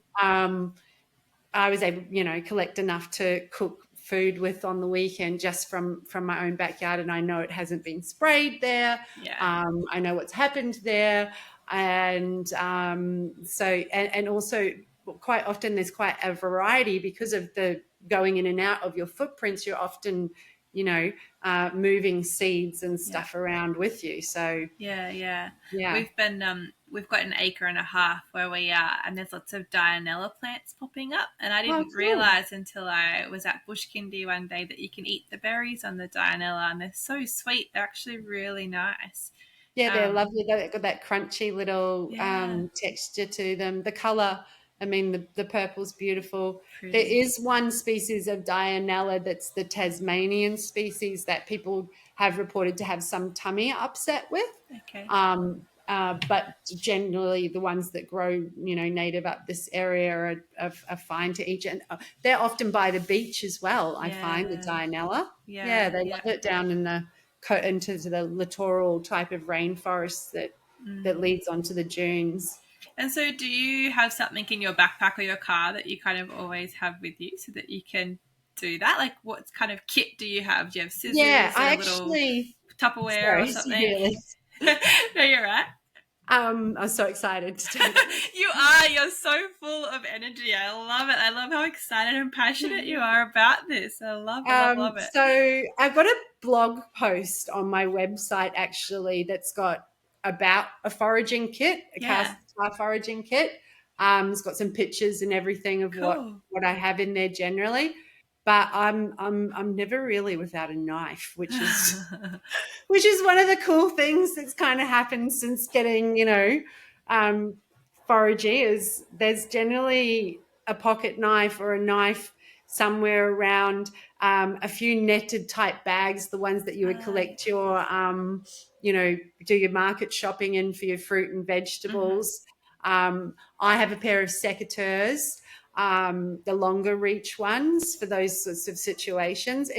I was able, collect enough to cook food with on the weekend just from my own backyard. And I know it hasn't been sprayed there. I know what's happened there. And and also quite often there's quite a variety because of the going in and out of your footprints. You're often, moving seeds and stuff around with you. So yeah. We've got an acre and a half where we are, and there's lots of Dianella plants popping up. And I didn't realize until I was at Bush Kindy one day that you can eat the berries on the Dianella, and they're so sweet. They're actually really nice. Yeah, they're lovely. They've got that crunchy little texture to them. The color, I mean, the purple's beautiful. Pretty. There is one species of Dianella that's the Tasmanian species that people have reported to have some tummy upset with. Okay. But generally the ones that grow, native up this area are fine to eat. And they're often by the beach as well, I find, the Dianella. Yeah, they love it down in into the littoral type of rainforest that leads onto the dunes. And so do you have something in your backpack or your car that you kind of always have with you so that you can do that? Like what kind of kit do you have? Do you have scissors and a little Tupperware or something? Really? No, you're right. I'm so excited to take it. You're so full of energy. I love it. I love how excited and passionate you are about this. I love it. So I've got a blog post on my website actually that's got about a foraging kit, a cast foraging kit. It's got some pictures and everything of what I have in there generally. But I'm never really without a knife, which is one of the cool things that's kind of happened since getting, foraging is there's generally a pocket knife or a knife somewhere around, a few netted type bags, the ones that you would collect your, do your market shopping in for your fruit and vegetables. I have a pair of secateurs, the longer reach ones for those sorts of situations.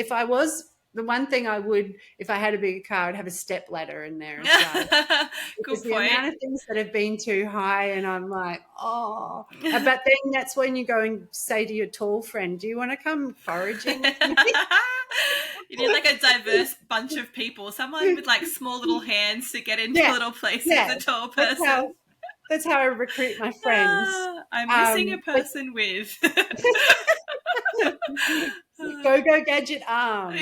The one thing I would, if I had a bigger car, I'd have a step ladder in there as well. Because the amount of things that have been too high, and I'm like, oh. But then that's when you go and say to your tall friend, do you want to come foraging with me? You need like a diverse bunch of people, someone with like small little hands to get into little places, a tall person. That's how I recruit my friends. I'm missing a person with go gadget arms.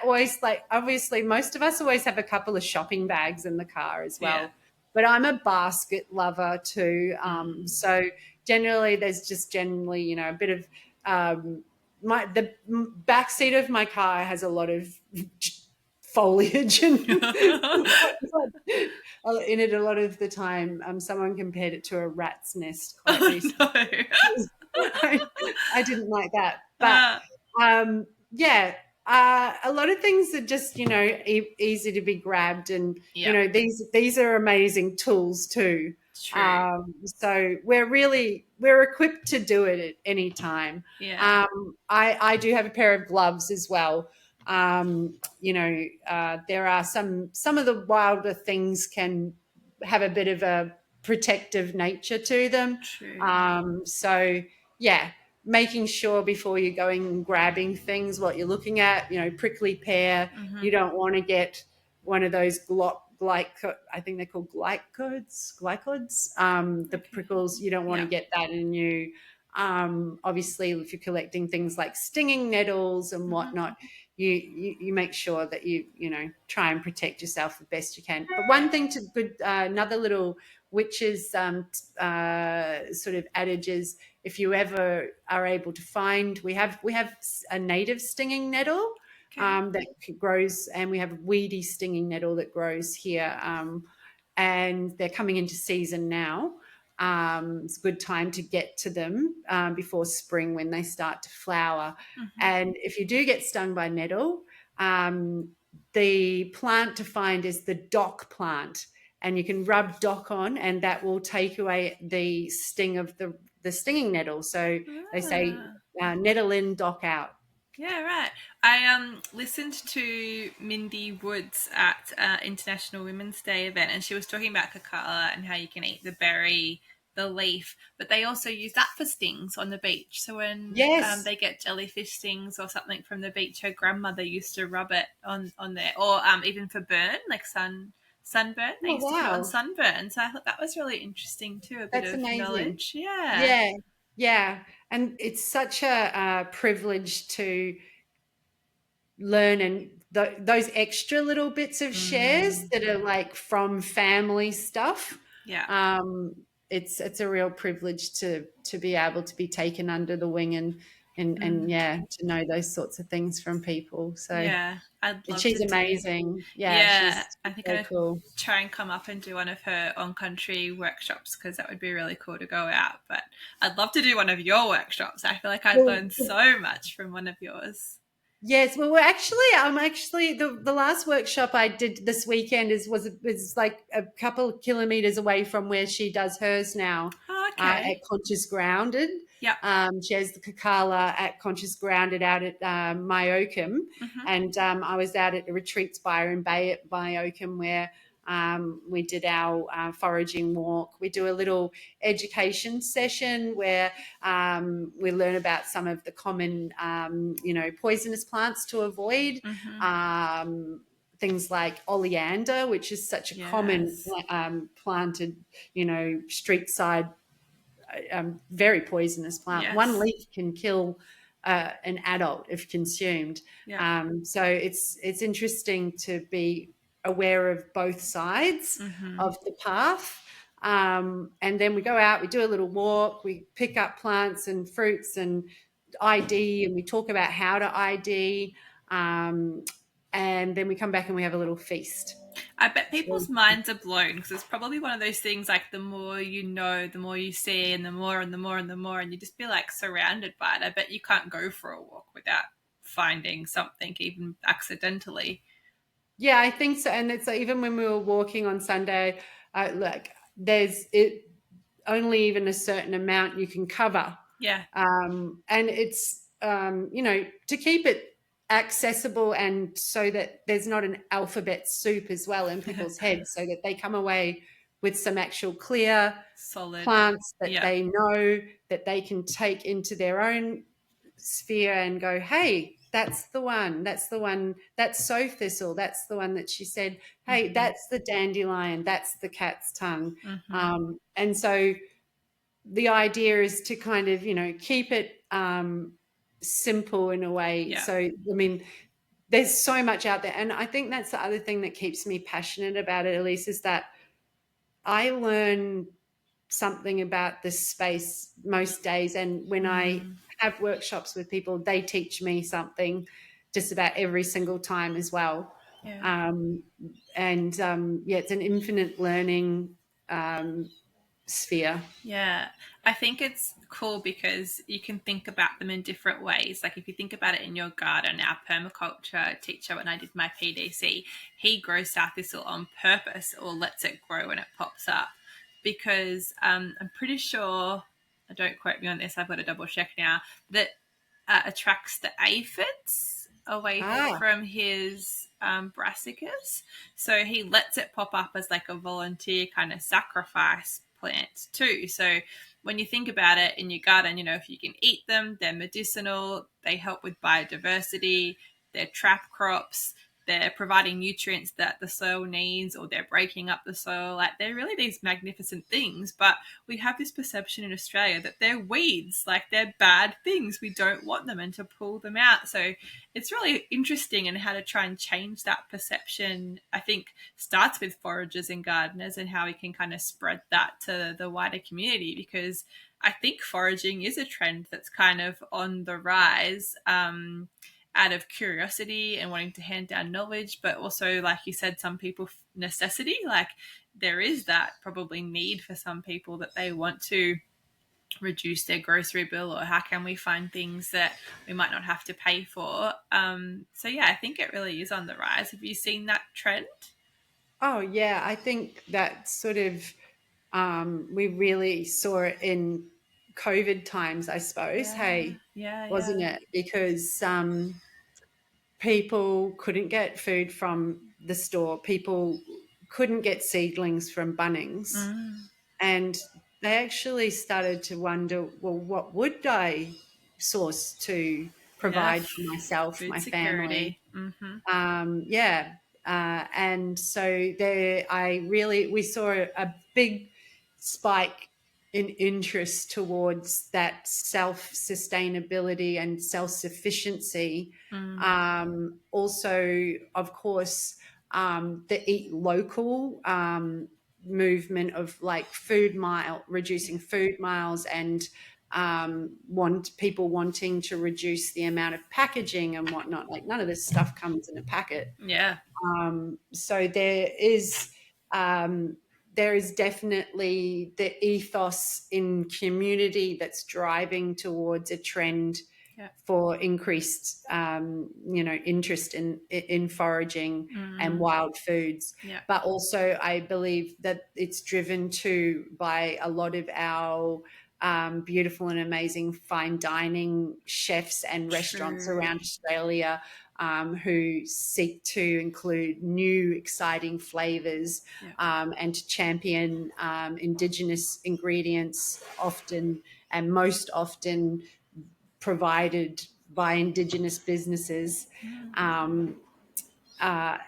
Always like, obviously most of us always have a couple of shopping bags in the car as well. But I'm a basket lover too. So generally there's just a bit of the back seat of my car has a lot of foliage and in it a lot of the time. Someone compared it to a rat's nest quite recently. No. I didn't like that, but yeah, a lot of things are just easy to be grabbed, and Yeah. these are amazing tools too. True. So we're equipped to do it at any time. Yeah. I do have a pair of gloves as well. There are some of the wilder things can have a bit of a protective nature to them. True. So yeah, making sure before you're going and grabbing things what you're looking at. Prickly pear. Mm-hmm. You don't want to get one of those I think they're called glycodes. The prickles, you don't want to get that in you. Obviously, if you're collecting things like stinging nettles and whatnot, you make sure that you try and protect yourself the best you can. But one thing another little witch's sort of adage is, if you ever are able to find, we have a native stinging nettle. Okay. That grows, and we have a weedy stinging nettle that grows here, and they're coming into season now. It's a good time to get to them before spring, when they start to flower. And if you do get stung by nettle, the plant to find is the dock plant, and you can rub dock on, and that will take away the sting of the stinging nettle. So they say nettle in, dock out. Yeah, right. I listened to Mindy Woods at International Women's Day event, and she was talking about cacao and how you can eat the berry, the leaf, but they also use that for stings on the beach. So when they get jellyfish stings or something from the beach, her grandmother used to rub it on there, or even for burn, like sunburn. They used to put it on sunburn. So I thought that was really interesting too. A bit That's of amazing. knowledge. Yeah. Yeah. And it's such a privilege to learn, and those extra little bits of shares that are like from family stuff. Yeah. It's a real privilege to be able to be taken under the wing and to know those sorts of things from people. So yeah, I'd love she's to amazing. Yeah, she's I think so I'd cool. try and come up and do one of her on-country workshops, because that would be really cool to go out. But I'd love to do one of your workshops. I feel like I'd learn so much from one of yours. Yes, well, I'm actually the last workshop I did this weekend was like a couple of kilometers away from where she does hers now. Okay. At Conscious Grounded. Yeah. She has the Cacala at Conscious Grounded out at Myoakum, and I was out at the Retreat Byron Bay at Myoakum, where we did our foraging walk. We do a little education session where we learn about some of the common, poisonous plants to avoid. Things like oleander, which is such a common planted, street side, very poisonous plant. One leaf can kill an adult if consumed. So it's interesting to be aware of both sides of the path. And then we go out, we do a little walk, we pick up plants and fruits and ID, and we talk about how to ID. And then we come back and we have a little feast. I bet people's minds are blown, because it's probably one of those things, like the more you know, the more you see, and the more and the more and the more, and you just be like surrounded by it. I bet you can't go for a walk without finding something, even accidentally. Yeah, I think so. And it's like, even when we were walking on Sunday, there's only even a certain amount you can cover. Yeah. And it's to keep it accessible, and so that there's not an alphabet soup as well in people's heads, so that they come away with some actual clear, solid plants that they know that they can take into their own sphere and go, hey, that's the one, that's sow thistle, that's the one that she said, hey, that's the dandelion, that's the cat's tongue. And so the idea is to kind of, keep it simple in a way. So, I mean, there's so much out there. And I think that's the other thing that keeps me passionate about it, Alysse, is that I learn something about this space most days. And when I have workshops with people, they teach me something just about every single time as well. Yeah. And yeah, it's an infinite learning sphere. Yeah, I think it's cool because you can think about them in different ways. Like if you think about it in your garden, our permaculture teacher, when I did my PDC, he grows sow thistle on purpose or lets it grow when it pops up because I'm pretty sure, don't quote me on this, I've got to double check now, that attracts the aphids away Ah, from his brassicas. So he lets it pop up as like a volunteer kind of sacrifice plant too. So when you think about it in your garden, if you can eat them, they're medicinal, they help with biodiversity, they're trap crops, they're providing nutrients that the soil needs, or they're breaking up the soil. Like they're really these magnificent things, but we have this perception in Australia that they're weeds, like they're bad things. We don't want them and to pull them out. So it's really interesting and how to try and change that perception. I think starts with foragers and gardeners and how we can kind of spread that to the wider community, because I think foraging is a trend that's kind of on the rise. Out of curiosity and wanting to hand down knowledge, but also, like you said, some people necessity. Like there is that probably need for some people that they want to reduce their grocery bill, or how can we find things that we might not have to pay for. So yeah, I think it really is on the rise. Have you seen that trend? oh yeah, I think that sort of we really saw it in COVID times, I suppose. Yeah, Hey, yeah, wasn't yeah. it? Because people couldn't get food from the store. People couldn't get seedlings from Bunnings. Mm, And they actually started to wonder, well, what would I source to yeah, provide for myself, food my family? security. Mm-hmm. Yeah. And so we saw a big spike in interest towards that self sustainability and self sufficiency. Mm, Also, of course, the eat local movement of like reducing yeah, food miles, and want people wanting to reduce the amount of packaging and whatnot. Like none of this stuff comes in a packet. yeah, So um, there is definitely the ethos in community that's driving towards a trend yeah. for increased, interest in foraging and Mm, wild foods. yeah, But also, I believe that it's driven too by a lot of our beautiful and amazing fine dining chefs and restaurants true. around Australia, who seek to include new, exciting flavors, Yeah. and to champion Indigenous ingredients, often and most often provided by Indigenous businesses. Mm, Um,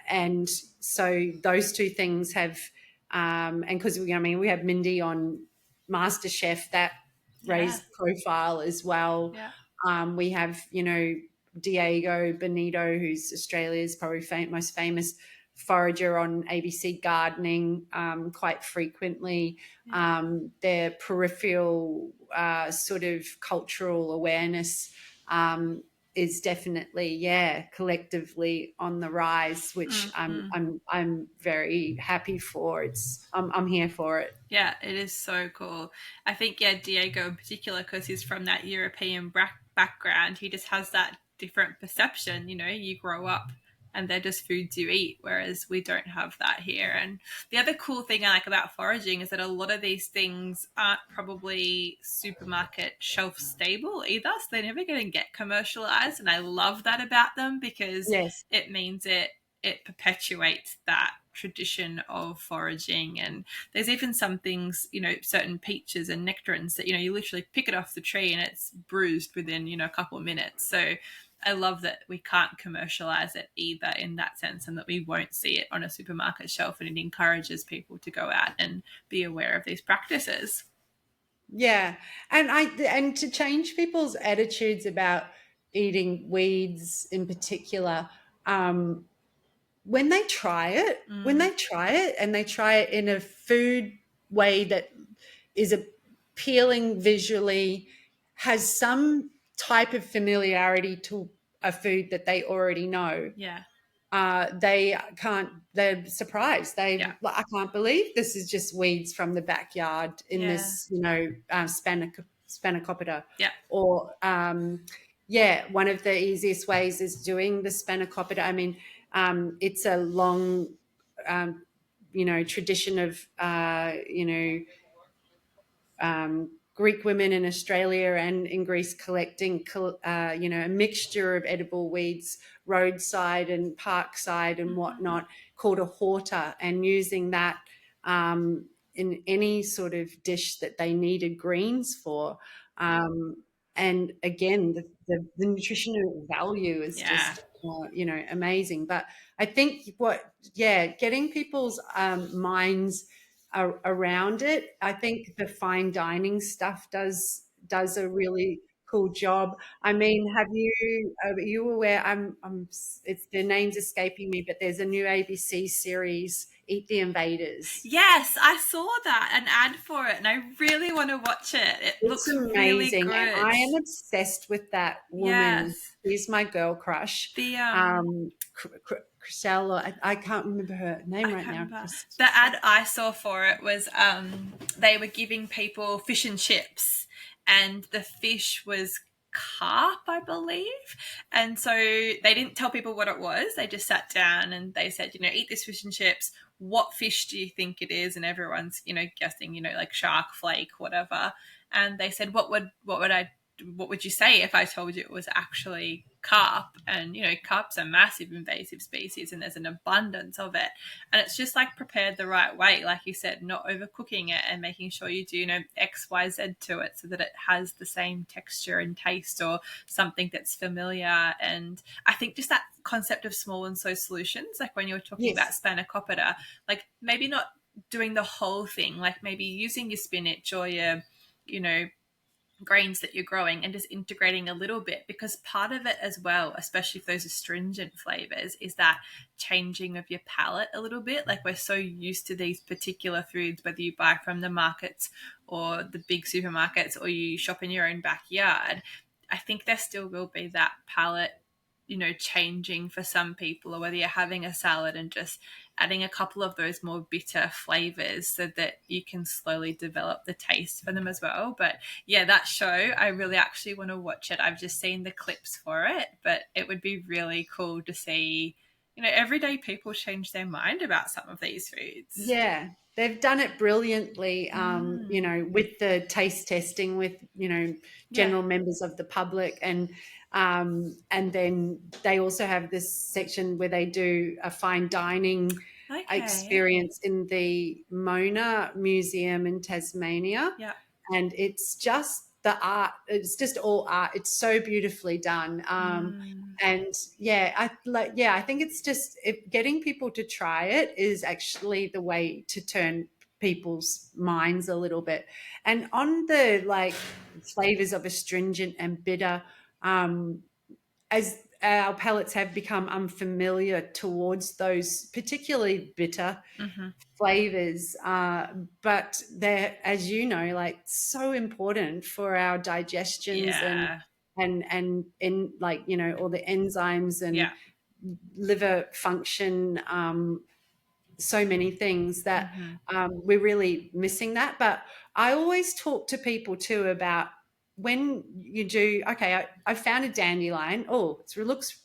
and so those two things have, and because we have Mindy on MasterChef, that yeah, raised profile as well. yeah, We have, Diego Benito, who's Australia's probably most famous forager on ABC Gardening, quite frequently. yeah. Their peripheral sort of cultural awareness is definitely, collectively on the rise, which Mm-hmm. I'm very happy for. I'm here for it. Yeah, it is so cool. I think, yeah, Diego in particular, because he's from that European background, he just has that different perception. You grow up and they're just foods you eat, whereas we don't have that here. And the other cool thing I like about foraging is that a lot of these things aren't probably supermarket shelf stable either. So they're never going to get commercialized. And I love that about them because Yes. it means it perpetuates that tradition of foraging. And there's even some things, certain peaches and nectarines that, you literally pick it off the tree and it's bruised within, a couple of minutes. So I love that we can't commercialize it either in that sense, and that we won't see it on a supermarket shelf, and it encourages people to go out and be aware of these practices. Yeah. And to change people's attitudes about eating weeds in particular, um, when Mm, they try it and they try it in a food way that is appealing visually, has some type of familiarity to a food that they already know, yeah. they're surprised. Yeah. I can't believe this is just weeds from the backyard in Yeah. this, spanakopita. Yeah. Or, one of the easiest ways is doing the spanakopita. I mean, it's a long, tradition of, Greek women in Australia and in Greece collecting, a mixture of edible weeds, roadside and parkside and whatnot, called a horta, and using that in any sort of dish that they needed greens for. And again, the nutritional value is Yeah. just, amazing. But I think getting people's minds around it. I think the fine dining stuff does a really cool job. I mean, are you aware? It's the name's escaping me, but there's a new ABC series, Eat the Invaders. Yes, I saw that an ad for it, and I really want to watch it. It It's looks really amazing, and good. I am obsessed with that woman. Yes. She's my girl crush. The Chriselle, I can't remember her name right now. The ad I saw for it was they were giving people fish and chips, and the fish was carp, I believe. And so they didn't tell people what it was. They just sat down and they said, eat this fish and chips. What fish do you think it is? And everyone's, guessing, like shark, flake, whatever. And they said, what would you say if I told you it was actually carp? And carp's a massive invasive species, and there's an abundance of it, and it's just like prepared the right way, like you said, not overcooking it, and making sure you do XYZ to it so that it has the same texture and taste, or something that's familiar. And I think just that concept of small and slow solutions, like when you were talking about spanakopita, like maybe not doing the whole thing, like maybe using your spinach or your grains that you're growing and just integrating a little bit, because part of it as well, especially if those astringent flavors, is that changing of your palate a little bit. Like, we're so used to these particular foods, whether you buy from the markets or the big supermarkets or you shop in your own backyard. I think there still will be that palate changing for some people, or whether you're having a salad and just adding a couple of those more bitter flavors so that you can slowly develop the taste for them as well. But yeah, that show, I really actually want to watch it. I've just seen the clips for it, but it would be really cool to see, everyday people change their mind about some of these foods. Yeah, they've done it brilliantly, with the taste testing with, general members of the public. And then they also have this section where they do a fine dining experience in the Mona Museum in Tasmania. Yeah. And it's just the art. It's just all art. It's so beautifully done. And I think it's just getting people to try it is actually the way to turn people's minds a little bit. And on the flavors of astringent and bitter, as our palates have become unfamiliar towards those particularly bitter flavors, but they're, as you know, so important for our digestions and in all the enzymes and liver function, so many things that we're really missing that. But I always talk to people too about when you do, I found a dandelion. Oh, it looks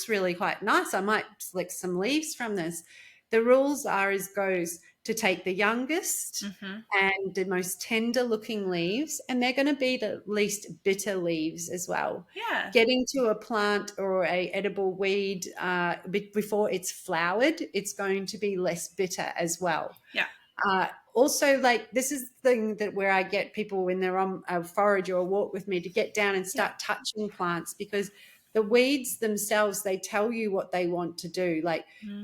really quite nice. I might select some leaves from this. The rules are as goes to take the youngest and the most tender looking leaves, and they're going to be the least bitter leaves as well. Yeah. Getting to a plant or a edible weed before it's flowered, it's going to be less bitter as well. Yeah. Also, this is the thing that where I get people when they're on a forage or a walk with me to get down and start touching plants, because the weeds themselves, they tell you what they want to do.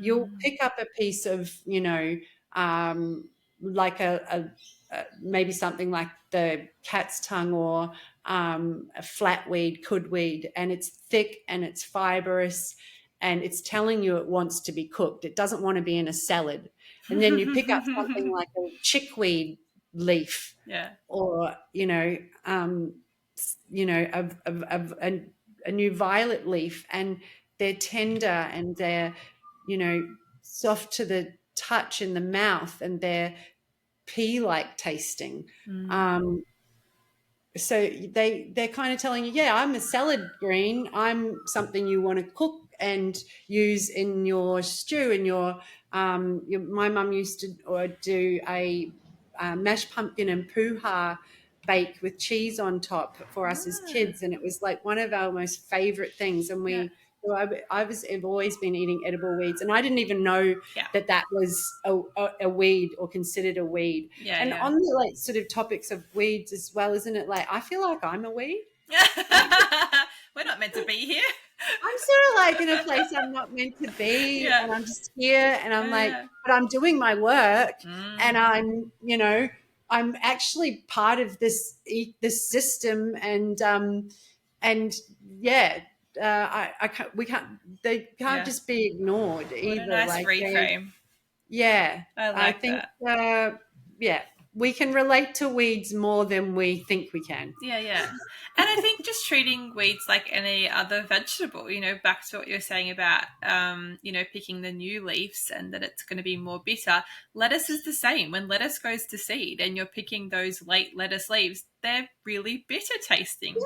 You'll pick up a piece of, maybe something like the cat's tongue or a flatweed, cudweed, and it's thick and it's fibrous and it's telling you it wants to be cooked. It doesn't want to be in a salad. And then you pick up something like a chickweed leaf, or a new violet leaf, and they're tender and they're soft to the touch in the mouth, and they're pea-like tasting. So they're kind of telling you, yeah, I'm a salad green. I'm something you want to cook and use in your stew. In my mum used to do a mashed pumpkin and poo-ha bake with cheese on top for us as kids, and it was like one of our most favorite things. And so I've always been eating edible weeds, and I didn't even know that was a weed or considered a weed. And on the like sort of topics of weeds as well, isn't it? Like, I feel like I'm a weed. We're not meant to be here. I'm sort of like in a place I'm not meant to be, and I'm just here, and I'm like, but I'm doing my work, and I'm actually part of this system, and we can't, they can't just be ignored either. What a nice reframe. I think that. We can relate to weeds more than we think we can. Yeah. And I think just treating weeds like any other vegetable, back to what you're saying about, picking the new leaves and that it's going to be more bitter. Lettuce is the same. When lettuce goes to seed and you're picking those late lettuce leaves, they're really bitter tasting.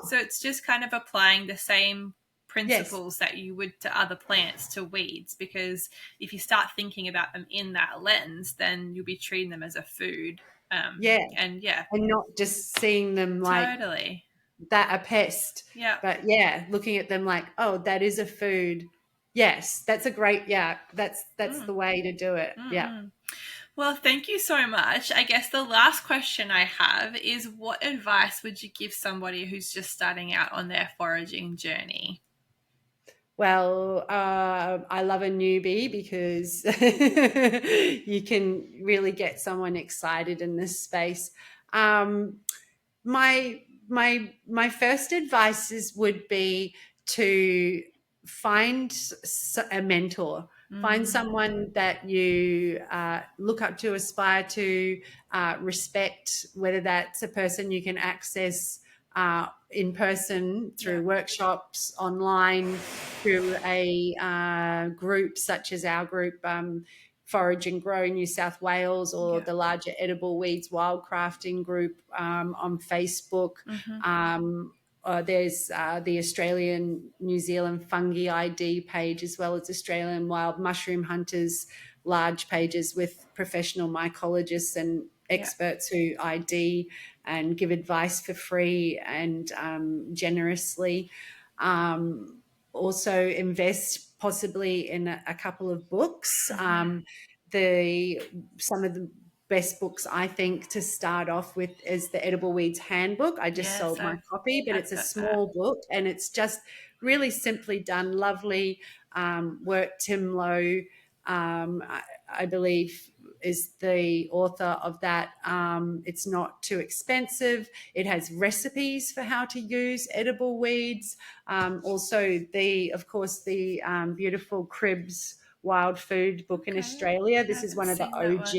So it's just kind of applying the same principles that you would to other plants, to weeds, because if you start thinking about them in that lens, then you'll be treating them as a food. And not just seeing them like that a pest. But looking at them like, oh, that is a food. Yes, that's a great that's the way to do it. Well, thank you so much. I guess the last question I have is, what advice would you give somebody who's just starting out on their foraging journey? Well, I love a newbie because you can really get someone excited in this space. My first advice would be to find a mentor. Find someone that you look up to, aspire to, respect, whether that's a person you can access in person through workshops, online, through a group such as our group, Forage and Grow New South Wales, or the larger Edible Weeds Wildcrafting group on Facebook. There's the Australian New Zealand Fungi ID page, as well as Australian Wild Mushroom Hunters large pages with professional mycologists and experts who ID and give advice for free and generously. Also invest possibly in a couple of books. Some of the best books, I think, to start off with is the Edible Weeds Handbook. I just sold my copy, but it's a small book, and it's just really simply done. Lovely work. Tim Lowe, I believe, is the author of that. It's not too expensive. It has recipes for how to use edible weeds. Also, of course, the beautiful Cribs Wild Food book in Australia. This is one of the OG.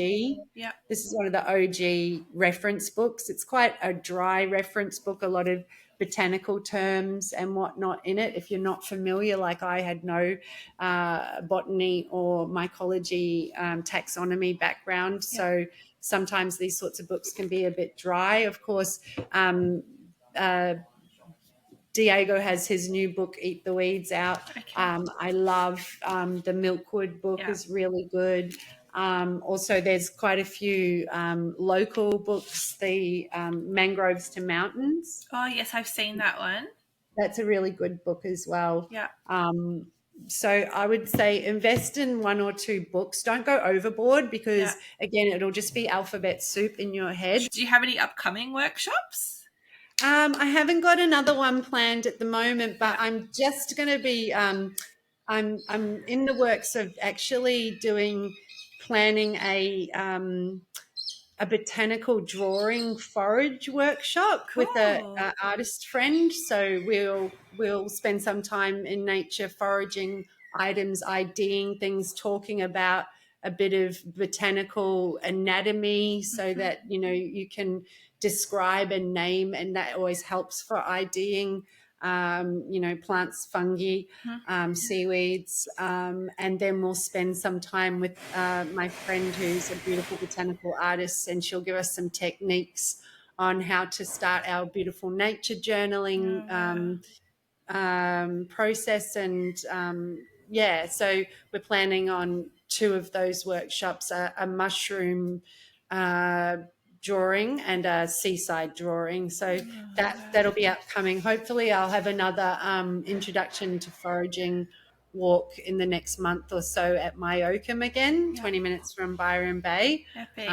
This is one of the OG reference books. It's quite a dry reference book, a lot of botanical terms and whatnot in it. If you're not familiar, like I had no botany or mycology taxonomy background, so sometimes these sorts of books can be a bit dry. Of course, Diego has his new book, Eat the Weeds Out. I love the Milkwood book, is really good. Also, there's quite a few local books, the Mangroves to Mountains. Oh, yes, I've seen that one. That's a really good book as well. So I would say invest in one or two books. Don't go overboard because, again, it'll just be alphabet soup in your head. Do you have any upcoming workshops? I haven't got another one planned at the moment, but I'm just going to be I'm in the works of actually planning a botanical drawing forage workshop with a artist friend. So we'll spend some time in nature foraging items, IDing things, talking about a bit of botanical anatomy so that you can describe and name, and that always helps for IDing. plants, fungi, seaweeds, and then we'll spend some time with my friend who's a beautiful botanical artist, and she'll give us some techniques on how to start our beautiful nature journaling process. And so we're planning on 2 of those workshops, a mushroom drawing and a seaside drawing. So that'll be upcoming. Hopefully I'll have another introduction to foraging walk in the next month or so at Myocum again, 20 minutes from Byron Bay. Epic.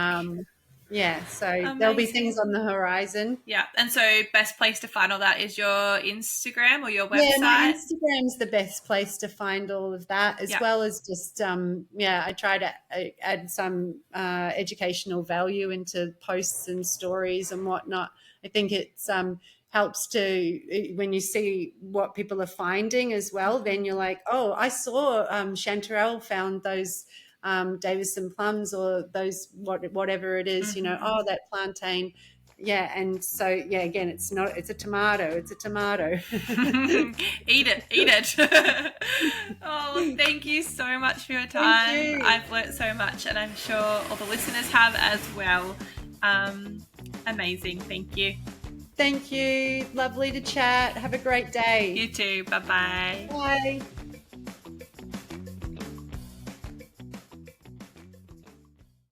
So Amazing. there'll be things on the horizon. Yeah, and so best place to find all that is your Instagram or your website? Yeah, my Instagram's the best place to find all of that, as well as just, I try to add some educational value into posts and stories and whatnot. I think it's helps to, when you see what people are finding as well, then you're like, oh, I saw Chanterelle found those Davison plums, or those whatever it is, that plantain. Yeah, and so again, it's a tomato. Eat it. Oh, thank you so much for your time. I've learnt so much, and I'm sure all the listeners have as well. Amazing. Thank you. Thank you. Lovely to chat. Have a great day. You too. Bye-bye. Bye.